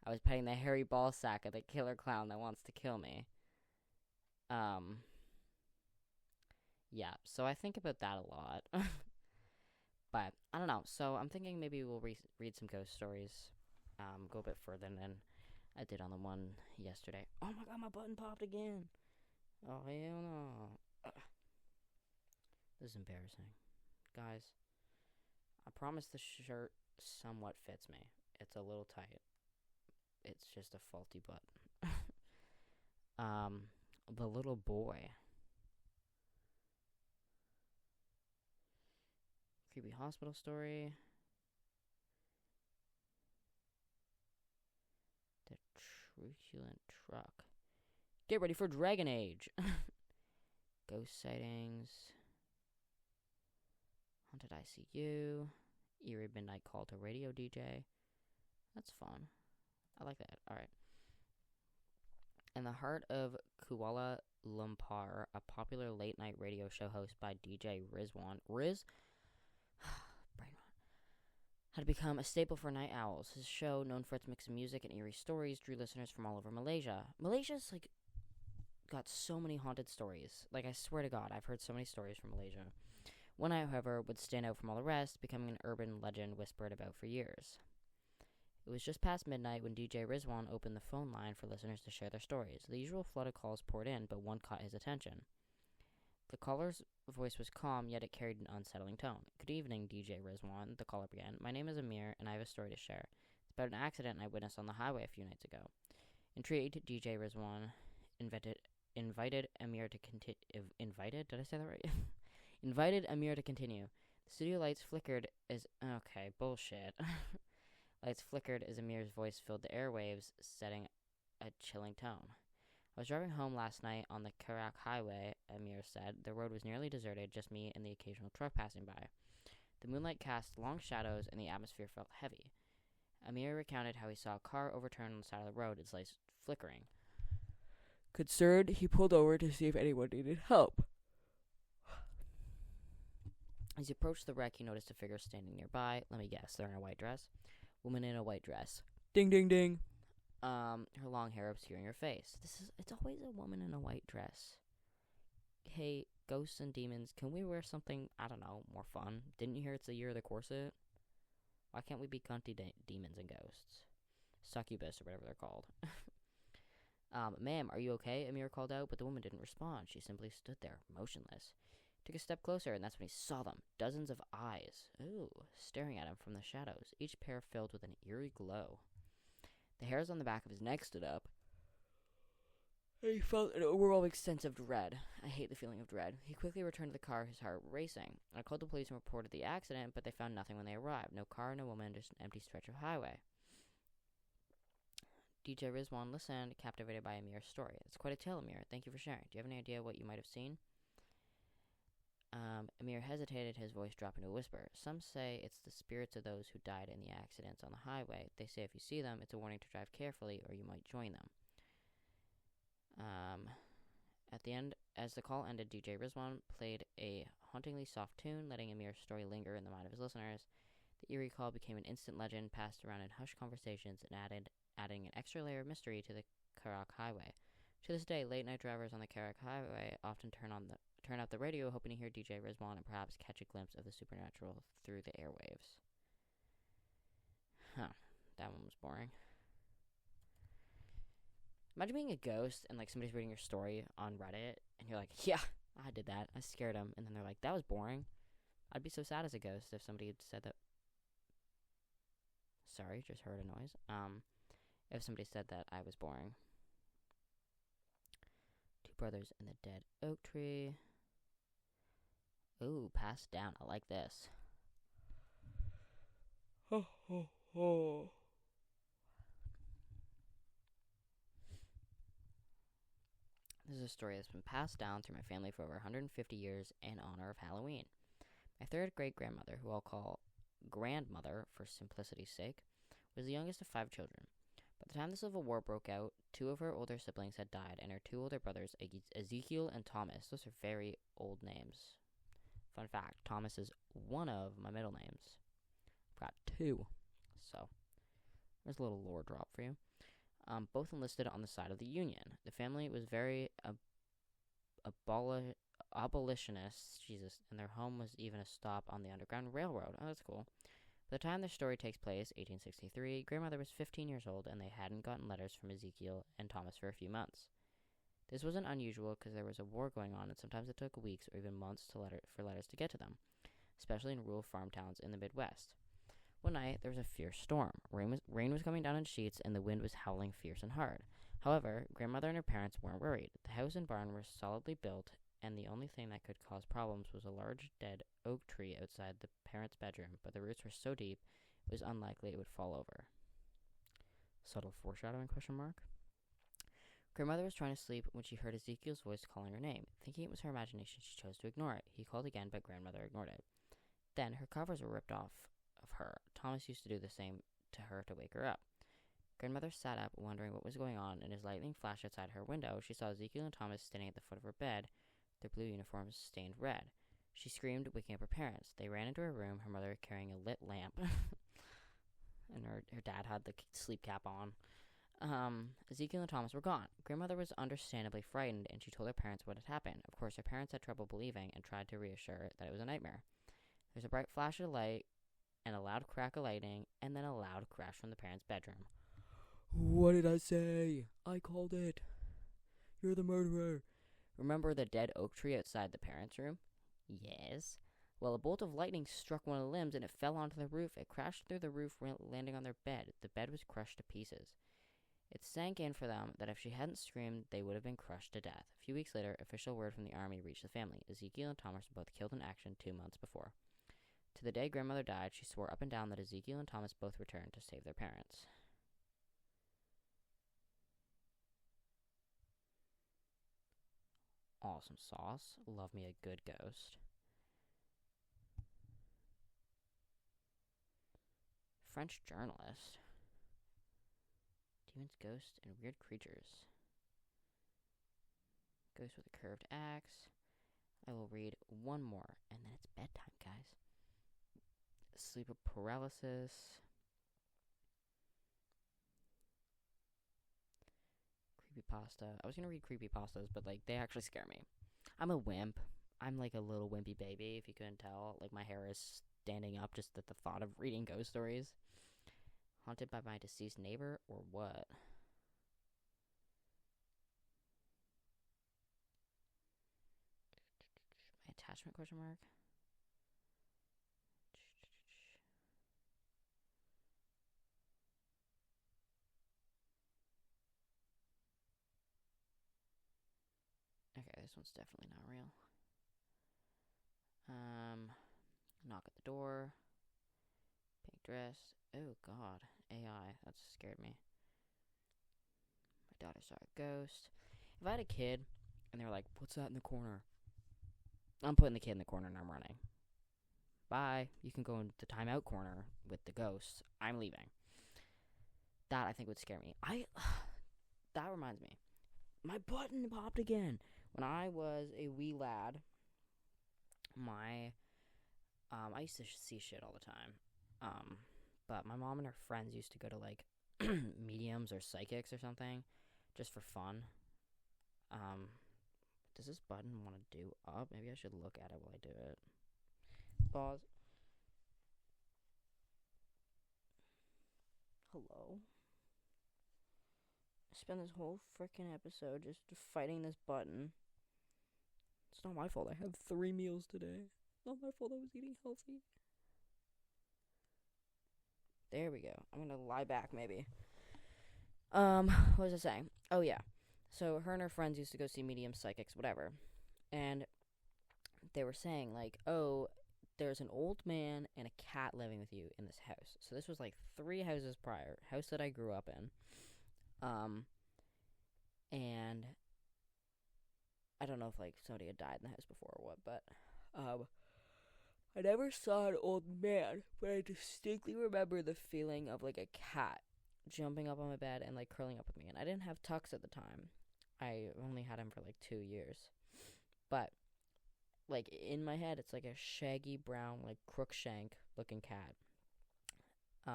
I was petting the hairy ball sack of the killer clown that wants to kill me. Yeah, so I think about that a lot. But, I don't know. So, I'm thinking maybe we'll read some ghost stories. Go a bit further than I did on the one yesterday. Oh my god, my button popped again. Oh, hell no. This is embarrassing. Guys, I promise the shirt somewhat fits me. It's a little tight. It's just a faulty button. The little boy. Creepy hospital story. The truculent truck. Get ready for Dragon Age. Ghost sightings. Haunted ICU. Eerie midnight call to radio DJ. That's fun. I like that. Alright. In the heart of Kuala Lumpur, a popular late night radio show host by DJ Rizwan. Brain rot. Had become a staple for night owls. His show, known for its mix of music and eerie stories, drew listeners from all over Malaysia. Malaysia's like got so many haunted stories. Like, I swear to God, I've heard so many stories from Malaysia. One, however, would stand out from all the rest, becoming an urban legend whispered about for years. It was just past midnight when DJ Rizwan opened the phone line for listeners to share their stories. The usual flood of calls poured in, but one caught his attention. The caller's voice was calm, yet it carried an unsettling tone. Good evening, DJ Rizwan, the caller began. My name is Amir, and I have a story to share. It's about an accident I witnessed on the highway a few nights ago. Intrigued, DJ Rizwan invited Amir to continue. Invited? Did I say that right? Invited Amir to continue. The studio lights flickered as... Okay, bullshit. Lights flickered as Amir's voice filled the airwaves, setting a chilling tone. I was driving home last night on the Karak Highway, Amir said. The road was nearly deserted, just me and the occasional truck passing by. The moonlight cast long shadows and the atmosphere felt heavy. Amir recounted how he saw a car overturn on the side of the road, its lights flickering. Concerned, he pulled over to see if anyone needed help. As he approached the wreck, he noticed a figure standing nearby. Let me guess, they're in a white dress? Woman in a white dress. Ding, ding, ding. Her long hair obscuring her face. It's always a woman in a white dress. Hey, ghosts and demons, can we wear something, I don't know, more fun? Didn't you hear it's the year of the corset? Why can't we be cunty demons and ghosts? Succubus, or whatever they're called. Ma'am, are you okay? Amir called out, but the woman didn't respond. She simply stood there, motionless. Took a step closer, and that's when he saw them. Dozens of eyes. Ooh, staring at him from the shadows, each pair filled with an eerie glow. The hairs on the back of his neck stood up. He felt an overwhelming sense of dread. I hate the feeling of dread. He quickly returned to the car, his heart racing. I called the police and reported the accident, but they found nothing when they arrived. No car, no woman, just an empty stretch of highway. DJ Rizwan listened, captivated by Amir's story. It's quite a tale, Amir. Thank you for sharing. Do you have any idea what you might have seen? Amir hesitated, his voice dropping to a whisper. Some say it's the spirits of those who died in the accidents on the highway. They say if you see them, it's a warning to drive carefully or you might join them. At the end, as the call ended, DJ Rizwan played a hauntingly soft tune, letting Amir's story linger in the mind of his listeners. The eerie call became an instant legend, passed around in hushed conversations, and adding an extra layer of mystery to the Karak Highway. To this day, late-night drivers on the Karak Highway often turn out the radio, hoping to hear DJ Rizwan and perhaps catch a glimpse of the supernatural through the airwaves. Huh. That one was boring. Imagine being a ghost and, like, somebody's reading your story on Reddit, and you're like, yeah, I did that. I scared him. And then they're like, that was boring. I'd be so sad as a ghost if somebody had said that. Sorry, just heard a noise. If somebody said that I was boring. Two brothers in the dead oak tree. Ooh, passed down. I like this. This is a story that's been passed down through my family for over 150 years in honor of Halloween. My third great grandmother, who I'll call grandmother for simplicity's sake, was the youngest of 5 children. By the time the Civil War broke out, 2 of her older siblings had died, and her 2 older brothers, Ezekiel and Thomas, those are very old names. Fun fact, Thomas is one of my middle names. I've got 2. So, there's a little lore drop for you. Both enlisted on the side of the Union. The family was very abolitionists, and their home was even a stop on the Underground Railroad. Oh, that's cool. By the time their story takes place, 1863, grandmother was 15 years old, and they hadn't gotten letters from Ezekiel and Thomas for a few months. This wasn't unusual because there was a war going on, and sometimes it took weeks or even months for letters to get to them, especially in rural farm towns in the Midwest. One night, there was a fierce storm. Rain was coming down in sheets, and the wind was howling fierce and hard. However, grandmother and her parents weren't worried. The house and barn were solidly built, and the only thing that could cause problems was a large dead oak tree outside the parents' bedroom, but the roots were so deep, it was unlikely it would fall over. Subtle foreshadowing, question mark? Grandmother was trying to sleep when she heard Ezekiel's voice calling her name. Thinking it was her imagination, she chose to ignore it. He called again, but grandmother ignored it. Then her covers were ripped off of her. Thomas used to do the same to her to wake her up. Grandmother sat up, wondering what was going on, and as lightning flashed outside her window, she saw Ezekiel and Thomas standing at the foot of her bed, their blue uniforms stained red. She screamed, waking up her parents. They ran into her room, her mother carrying a lit lamp, and her dad had the sleep cap on. Ezekiel and Thomas were gone. Grandmother was understandably frightened, and she told her parents what had happened. Of course, her parents had trouble believing and tried to reassure her that it was a nightmare. There was a bright flash of light and a loud crack of lightning, and then a loud crash from the parents' bedroom. What did I say? I called it. You're the murderer. Remember the dead oak tree outside the parents' room? Yes. Well, a bolt of lightning struck one of the limbs, and it fell onto the roof. It crashed through the roof, landing on their bed. The bed was crushed to pieces. It sank in for them that if she hadn't screamed, they would have been crushed to death. A few weeks later, official word from the army reached the family. Ezekiel and Thomas were both killed in action 2 months before. To the day grandmother died, she swore up and down that Ezekiel and Thomas both returned to save their parents. Awesome sauce. Love me a good ghost. French journalist. Demons, ghosts, and weird creatures. Ghost with a curved axe. I will read one more, and then it's bedtime, guys. Sleep paralysis. Creepypasta. I was gonna read creepypastas, but they actually scare me. I'm a wimp. I'm like a little wimpy baby, if you couldn't tell. My hair is standing up just at the thought of reading ghost stories. Haunted by my deceased neighbor, or what? My attachment, question mark? Okay, this one's definitely not real. Knock at the door. Pink dress. Oh, God. AI. That scared me. My daughter saw a ghost. If I had a kid, and they were like, what's that in the corner? I'm putting the kid in the corner and I'm running. Bye. You can go in the timeout corner with the ghosts. I'm leaving. That, I think, would scare me. That reminds me. My button popped again. When I was a wee lad, I used to see shit all the time. But my mom and her friends used to go to, mediums or psychics or something, just for fun. Does this button want to do up? Maybe I should look at it while I do it. Pause. Hello? I spent this whole freaking episode just fighting this button. It's not my fault I had 3 meals today. It's not my fault I was eating healthy. There we go. I'm gonna lie back, maybe. What was I saying? Oh, yeah. So her and her friends used to go see mediums, psychics, whatever. And they were saying, there's an old man and a cat living with you in this house. So this was like 3 houses prior, house that I grew up in. And I don't know if like somebody had died in the house before or what, but I never saw an old man, but I distinctly remember the feeling of like a cat jumping up on my bed and like curling up with me. And I didn't have Tux at the time. I only had him for like 2 years. But like in my head, it's like a shaggy brown, like Crookshank looking cat. So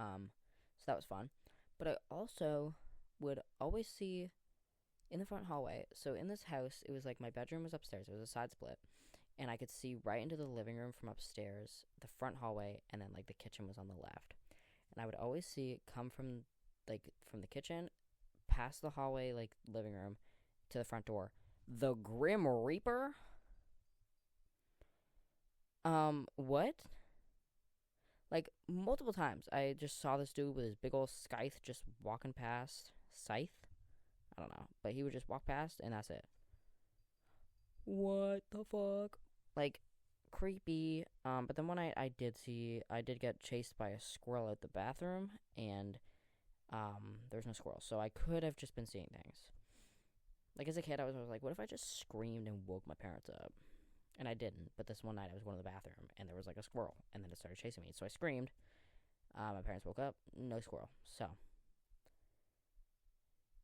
that was fun. But I also would always see in the front hallway. So in this house, it was like my bedroom was upstairs. It was a side split. And I could see right into the living room from upstairs, the front hallway, and then like the kitchen was on the left. And I would always see it come from the kitchen, past the hallway, like living room, to the front door. The Grim Reaper? What? Like, multiple times, I just saw this dude with his big old scythe just walking past. Scythe? I don't know. But he would just walk past, and that's it. What the fuck? Like, creepy. But then when I did get chased by a squirrel at the bathroom, and, there's no squirrel. So I could have just been seeing things. Like, as a kid, I was like, what if I just screamed and woke my parents up? And I didn't, but this one night I was going to the bathroom, and there was, like, a squirrel, and then it started chasing me. So I screamed. My parents woke up. No squirrel. So,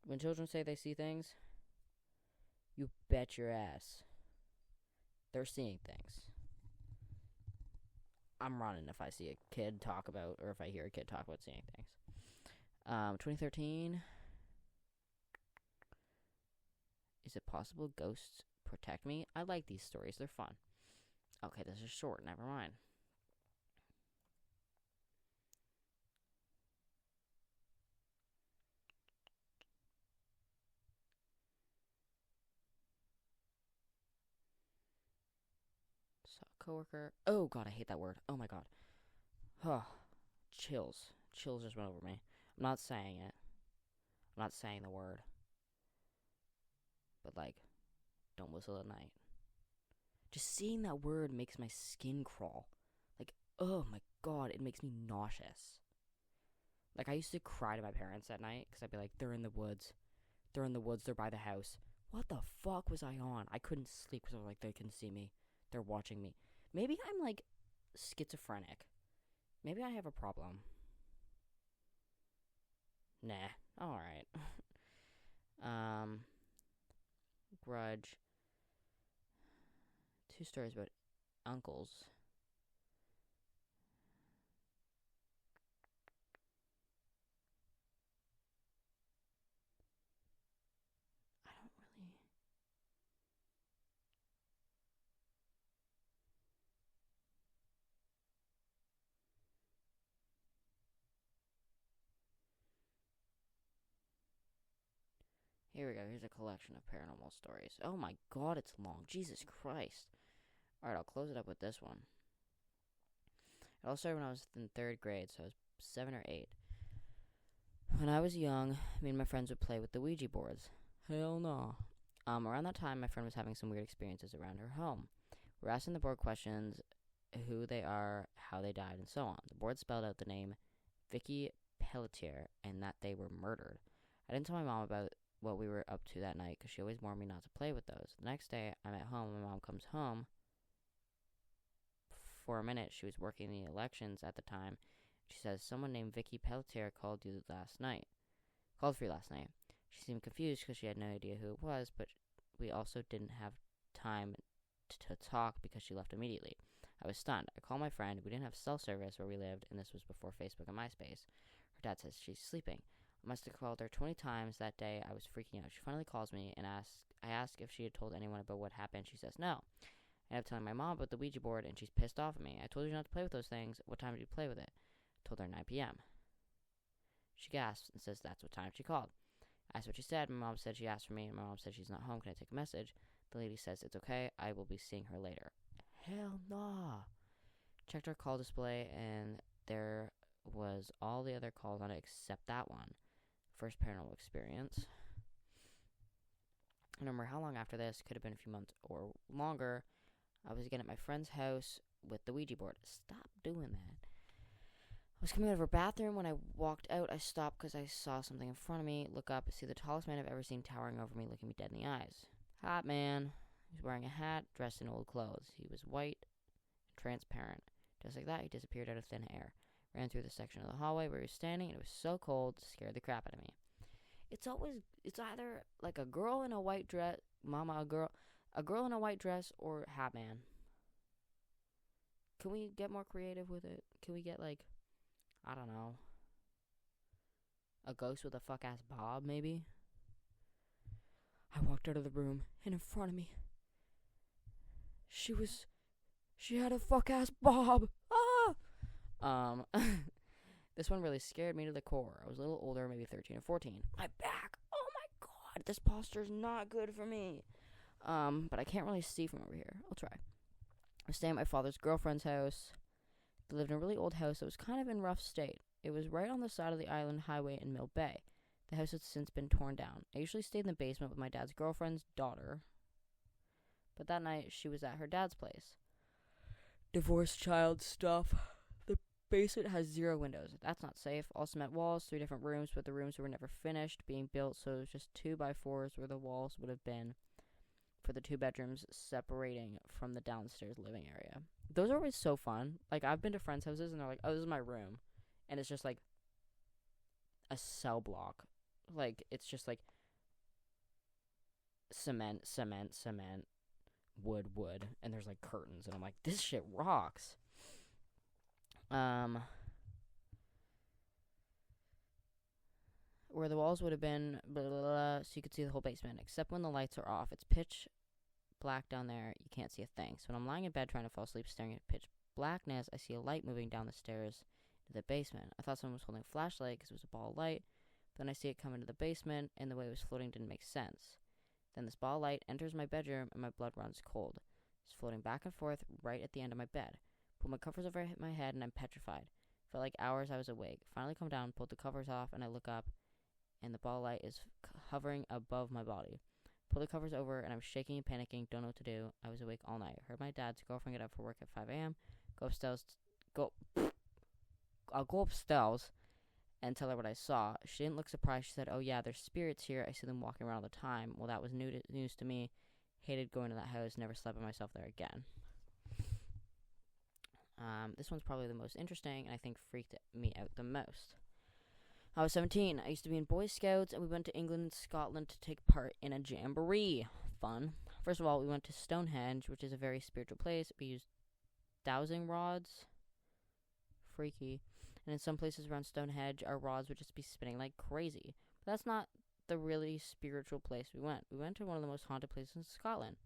when children say they see things, you bet your ass they're seeing things. I'm running if I see a kid talk about, or if I hear a kid talk about seeing things. 2013. Is it possible ghosts protect me? I like these stories. They're fun. Okay, this is short. Never mind. So, coworker. Oh, God, I hate that word. Oh, my God. Huh. Chills. Chills just went over me. I'm not saying it. I'm not saying the word. But, like, don't whistle at night. Just seeing that word makes my skin crawl. Like, oh my God, it makes me nauseous. Like, I used to cry to my parents at night because I'd be like, they're in the woods. They're in the woods. They're by the house. What the fuck was I on? I couldn't sleep because I was like, they can see me. They're watching me. Maybe I'm, like, schizophrenic. Maybe I have a problem. Nah. Alright. Grudge. 2 stories about uncles. I don't really. Here we go. Here's a collection of paranormal stories. Oh my God, it's long. Jesus Christ. Alright, I'll close it up with this one. It all started when I was in 3rd grade, so I was 7 or 8. When I was young, me and my friends would play with the Ouija boards. Hell no. Around that time, my friend was having some weird experiences around her home. We're asking the board questions, who they are, how they died, and so on. The board spelled out the name Vicky Pelletier and that they were murdered. I didn't tell my mom about what we were up to that night because she always warned me not to play with those. The next day, I'm at home. My mom comes home. For a minute, she was working the elections at the time. She says, someone named Vicky Pelletier called for you last night. She seemed confused because she had no idea who it was, but we also didn't have time to talk because she left immediately. I was stunned. I called my friend. We didn't have cell service where we lived, and this was before Facebook and MySpace. Her dad says she's sleeping. I must have called her 20 times that day. I was freaking out. She finally calls me and I ask if she had told anyone about what happened. She says no. I end up telling my mom about the Ouija board, and she's pissed off at me. I told her not to play with those things. What time did you play with it? I told her 9 p.m. She gasps and says that's what time she called. I asked what she said. My mom said she asked for me, and my mom said she's not home. Can I take a message? The lady says it's okay. I will be seeing her later. Hell nah. Checked our call display, and there was all the other calls on it except that one. First paranormal experience. I don't remember how long after this. Could have been a few months or longer. I was again at my friend's house with the Ouija board. Stop doing that. I was coming out of her bathroom. When I walked out, I stopped because I saw something in front of me. Look up, see the tallest man I've ever seen towering over me, looking me dead in the eyes. Hot man. He was wearing a hat, dressed in old clothes. He was white and transparent. Just like that, he disappeared out of thin air. Ran through the section of the hallway where he was standing, and it was so cold, it scared the crap out of me. It's either like a girl in a white dress, a girl in a white dress, or hat man. Can we get more creative with it? Can we get, like, I don't know, a ghost with a fuck-ass bob, maybe? I walked out of the room, and in front of me, she had a fuck-ass bob. Ah! This one really scared me to the core. I was a little older, maybe 13 or 14. My back. Oh my god, this posture's not good for me. But I can't really see from over here. I'll try. I was staying at my father's girlfriend's house. They lived in a really old house that was kind of in rough state. It was right on the side of the island highway in Mill Bay. The house had since been torn down. I usually stayed in the basement with my dad's girlfriend's daughter. But that night, she was at her dad's place. Divorced child stuff. The basement has 0 windows. That's not safe. All cement walls, 3 different rooms, but the rooms were never finished being built, so it was just 2x4s where the walls would have been for the 2 bedrooms separating from the downstairs living area. Those are always so fun. Like, I've been to friends' houses, and they're like, oh, this is my room. And it's just, like, a cell block. Like, it's just, like, cement, wood, and there's, like, curtains. And I'm like, this shit rocks. Where the walls would have been, blah, blah, blah, so you could see the whole basement, except when the lights are off. It's pitch black down there. You can't see a thing. So when I'm lying in bed trying to fall asleep, staring at pitch blackness, I see a light moving down the stairs to the basement. I thought someone was holding a flashlight because it was a ball of light. Then I see it come into the basement, and the way it was floating didn't make sense. Then this ball of light enters my bedroom, and my blood runs cold. It's floating back and forth right at the end of my bed. Pull my covers over my head, and I'm petrified. Felt like hours I was awake. Finally come down, pulled the covers off, and I look up, and the ball of light is hovering above my body. Pull the covers over, and I'm shaking and panicking, don't know what to do. I was awake all night. Heard my dad's girlfriend get up for work at 5 a.m. I'll go upstairs and tell her what I saw. She didn't look surprised. She said, oh yeah, there's spirits here. I see them walking around all the time. Well, that was news to me. Hated going to that house. Never slept by myself there again. This one's probably the most interesting, and I think freaked me out the most. I was 17. I used to be in Boy Scouts, and we went to England and Scotland to take part in a jamboree. Fun. First of all, we went to Stonehenge, which is a very spiritual place. We used dowsing rods. Freaky. And in some places around Stonehenge, our rods would just be spinning like crazy. But that's not the really spiritual place we went. We went to one of the most haunted places in Scotland.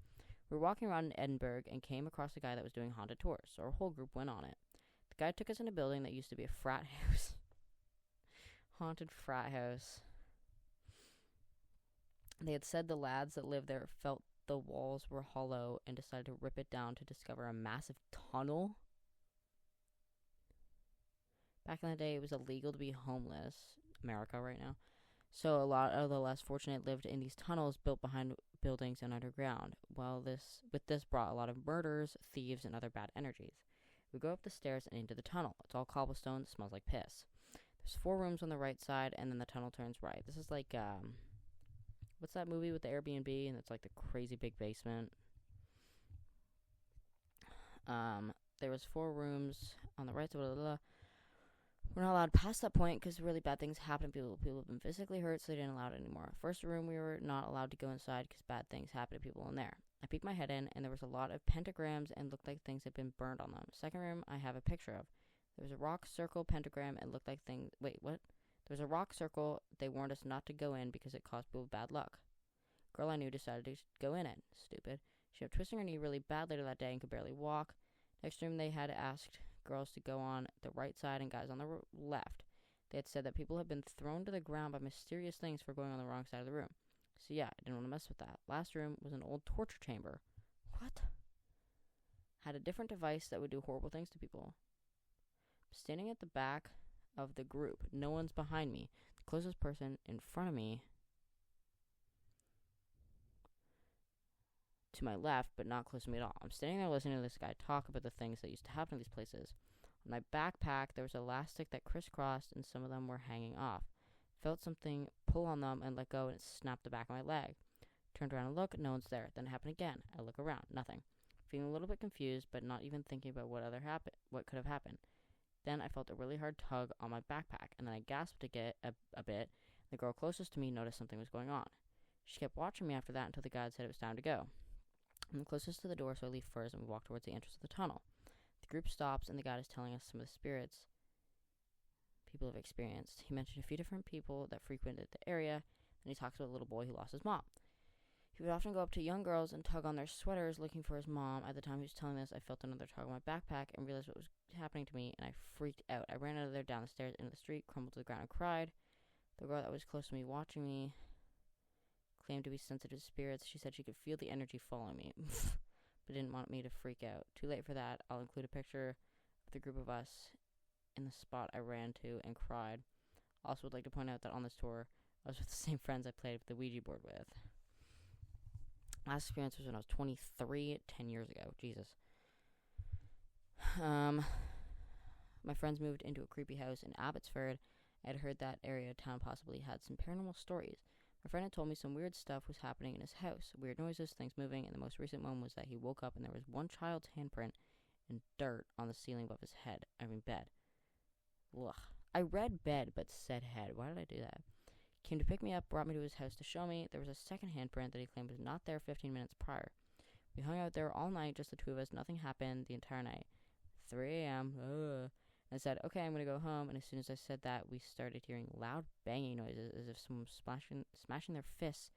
We were walking around in Edinburgh and came across a guy that was doing haunted tours, so our whole group went on it. The guy took us in a building that used to be a frat house. Haunted frat house. They had said the lads that lived there felt the walls were hollow and decided to rip it down to discover a massive tunnel. Back in the day, it was illegal to be homeless. America right now. So a lot of the less fortunate lived in these tunnels built behind buildings and underground. Well, this brought a lot of murders, thieves, and other bad energies. We go up the stairs and into the tunnel. It's all cobblestone. It smells like piss. There's 4 rooms on the right side, and then the tunnel turns right. This is like, what's that movie with the Airbnb, and it's like the crazy big basement? There was 4 rooms on the right side, blah, blah, blah. We're not allowed past that point because really bad things happen. People have been physically hurt, so they didn't allow it anymore. First room, we were not allowed to go inside because bad things happened to people in there. I peeked my head in, and there was a lot of pentagrams and looked like things had been burned on them. Second room, I have a picture of. There was a rock circle pentagram and looked like things... Wait, what? There was a rock circle. They warned us not to go in because it caused people bad luck. Girl I knew decided to go in it. Stupid. She had twisting her knee really bad later that day and could barely walk. Next room, they had asked girls to go on the right side and guys on the left. They had said that people had been thrown to the ground by mysterious things for going on the wrong side of the room. So yeah, I didn't want to mess with that. Last room was an old torture chamber. What? Had a different device that would do horrible things to people. Standing at the back of the group. No one's behind me. The closest person in front of me to my left, but not close to me at all. I'm standing there listening to this guy talk about the things that used to happen in these places. On my backpack, there was elastic that crisscrossed, and some of them were hanging off. Felt something pull on them and let go, and it snapped the back of my leg. Turned around and looked, no one's there. Then it happened again. I look around, nothing. Feeling a little bit confused, but not even thinking about what could have happened. Then I felt a really hard tug on my backpack, and then I gasped a bit. The girl closest to me noticed something was going on. She kept watching me after that until the guide said it was time to go. I'm the closest to the door, so I leave first, and we walk towards the entrance of the tunnel. The group stops, and the guide is telling us some of the spirits people have experienced. He mentioned a few different people that frequented the area, and he talks about a little boy who lost his mom. He would often go up to young girls and tug on their sweaters looking for his mom. At the time he was telling this, I felt another tug on my backpack and realized what was happening to me, and I freaked out. I ran out of there, down the stairs, into the street, crumbled to the ground, and cried. The girl that was close to me watching me claimed to be sensitive to spirits. She said she could feel the energy following me, but didn't want me to freak out. Too late for that. I'll include a picture of the group of us in the spot I ran to and cried. Also would like to point out that on this tour, I was with the same friends I played with the Ouija board with. Last experience was when I was 23, 10 years ago. Jesus. My friends moved into a creepy house in Abbotsford. I had heard that area of town possibly had some paranormal stories. My friend had told me some weird stuff was happening in his house. Weird noises, things moving, and the most recent one was that he woke up and there was one child's handprint and dirt on the ceiling above his bed. Ugh. I read bed but said head. Why did I do that? Came to pick me up, brought me to his house to show me. There was a second handprint that he claimed was not there 15 minutes prior. We hung out there all night, just the two of us. Nothing happened the entire night. 3 a.m. I said, okay, I'm going to go home. And as soon as I said that, we started hearing loud banging noises as if someone was smashing their fists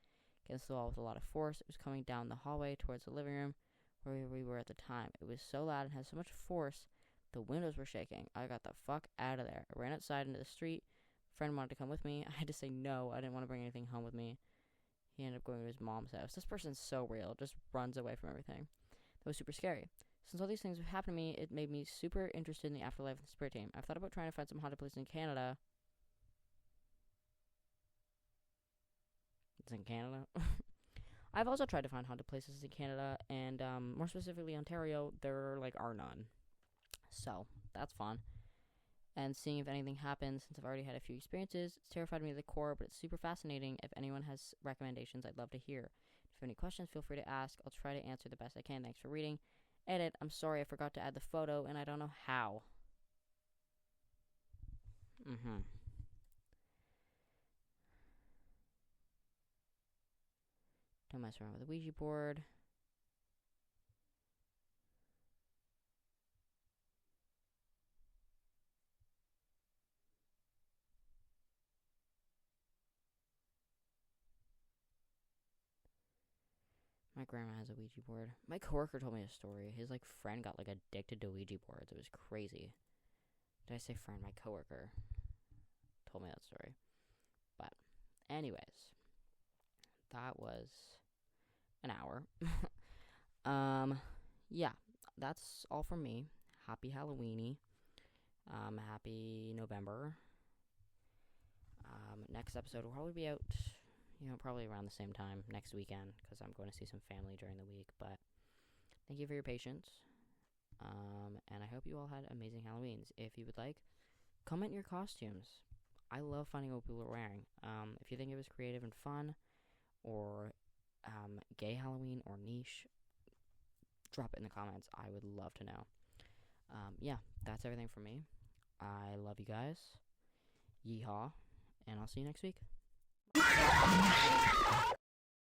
against the wall with a lot of force. It was coming down the hallway towards the living room where we were at the time. It was so loud and had so much force, the windows were shaking. I got the fuck out of there. I ran outside into the street. Friend wanted to come with me. I had to say no. I didn't want to bring anything home with me. He ended up going to his mom's house. This person's so real. Just runs away from everything. That was super scary. Since all these things have happened to me, it made me super interested in the afterlife and the spirit team. I've thought about trying to find some haunted places in Canada. It's in Canada? I've also tried to find haunted places in Canada, and more specifically Ontario, there are none. So, that's fun. And seeing if anything happens, since I've already had a few experiences. It's terrified me to the core, but it's super fascinating. If anyone has recommendations, I'd love to hear. If you have any questions, feel free to ask. I'll try to answer the best I can. Thanks for reading. Edit, I'm sorry I forgot to add the photo, and I don't know how. Don't mess around with the Ouija board. My grandma has a Ouija board. My coworker told me a story. His friend got addicted to Ouija boards. It was crazy. Did I say friend? My coworker told me that story. But anyways, that was an hour. Yeah, that's all from me. Happy Halloweeny. Happy November. Next episode will probably be out, probably around the same time next weekend, because I'm going to see some family during the week. But thank you for your patience. And I hope you all had amazing Halloweens. If you would like, comment your costumes. I love finding out what people are wearing. If you think it was creative and fun, or gay Halloween or niche, drop it in the comments. I would love to know. Yeah, that's everything from me. I love you guys. Yeehaw. And I'll see you next week.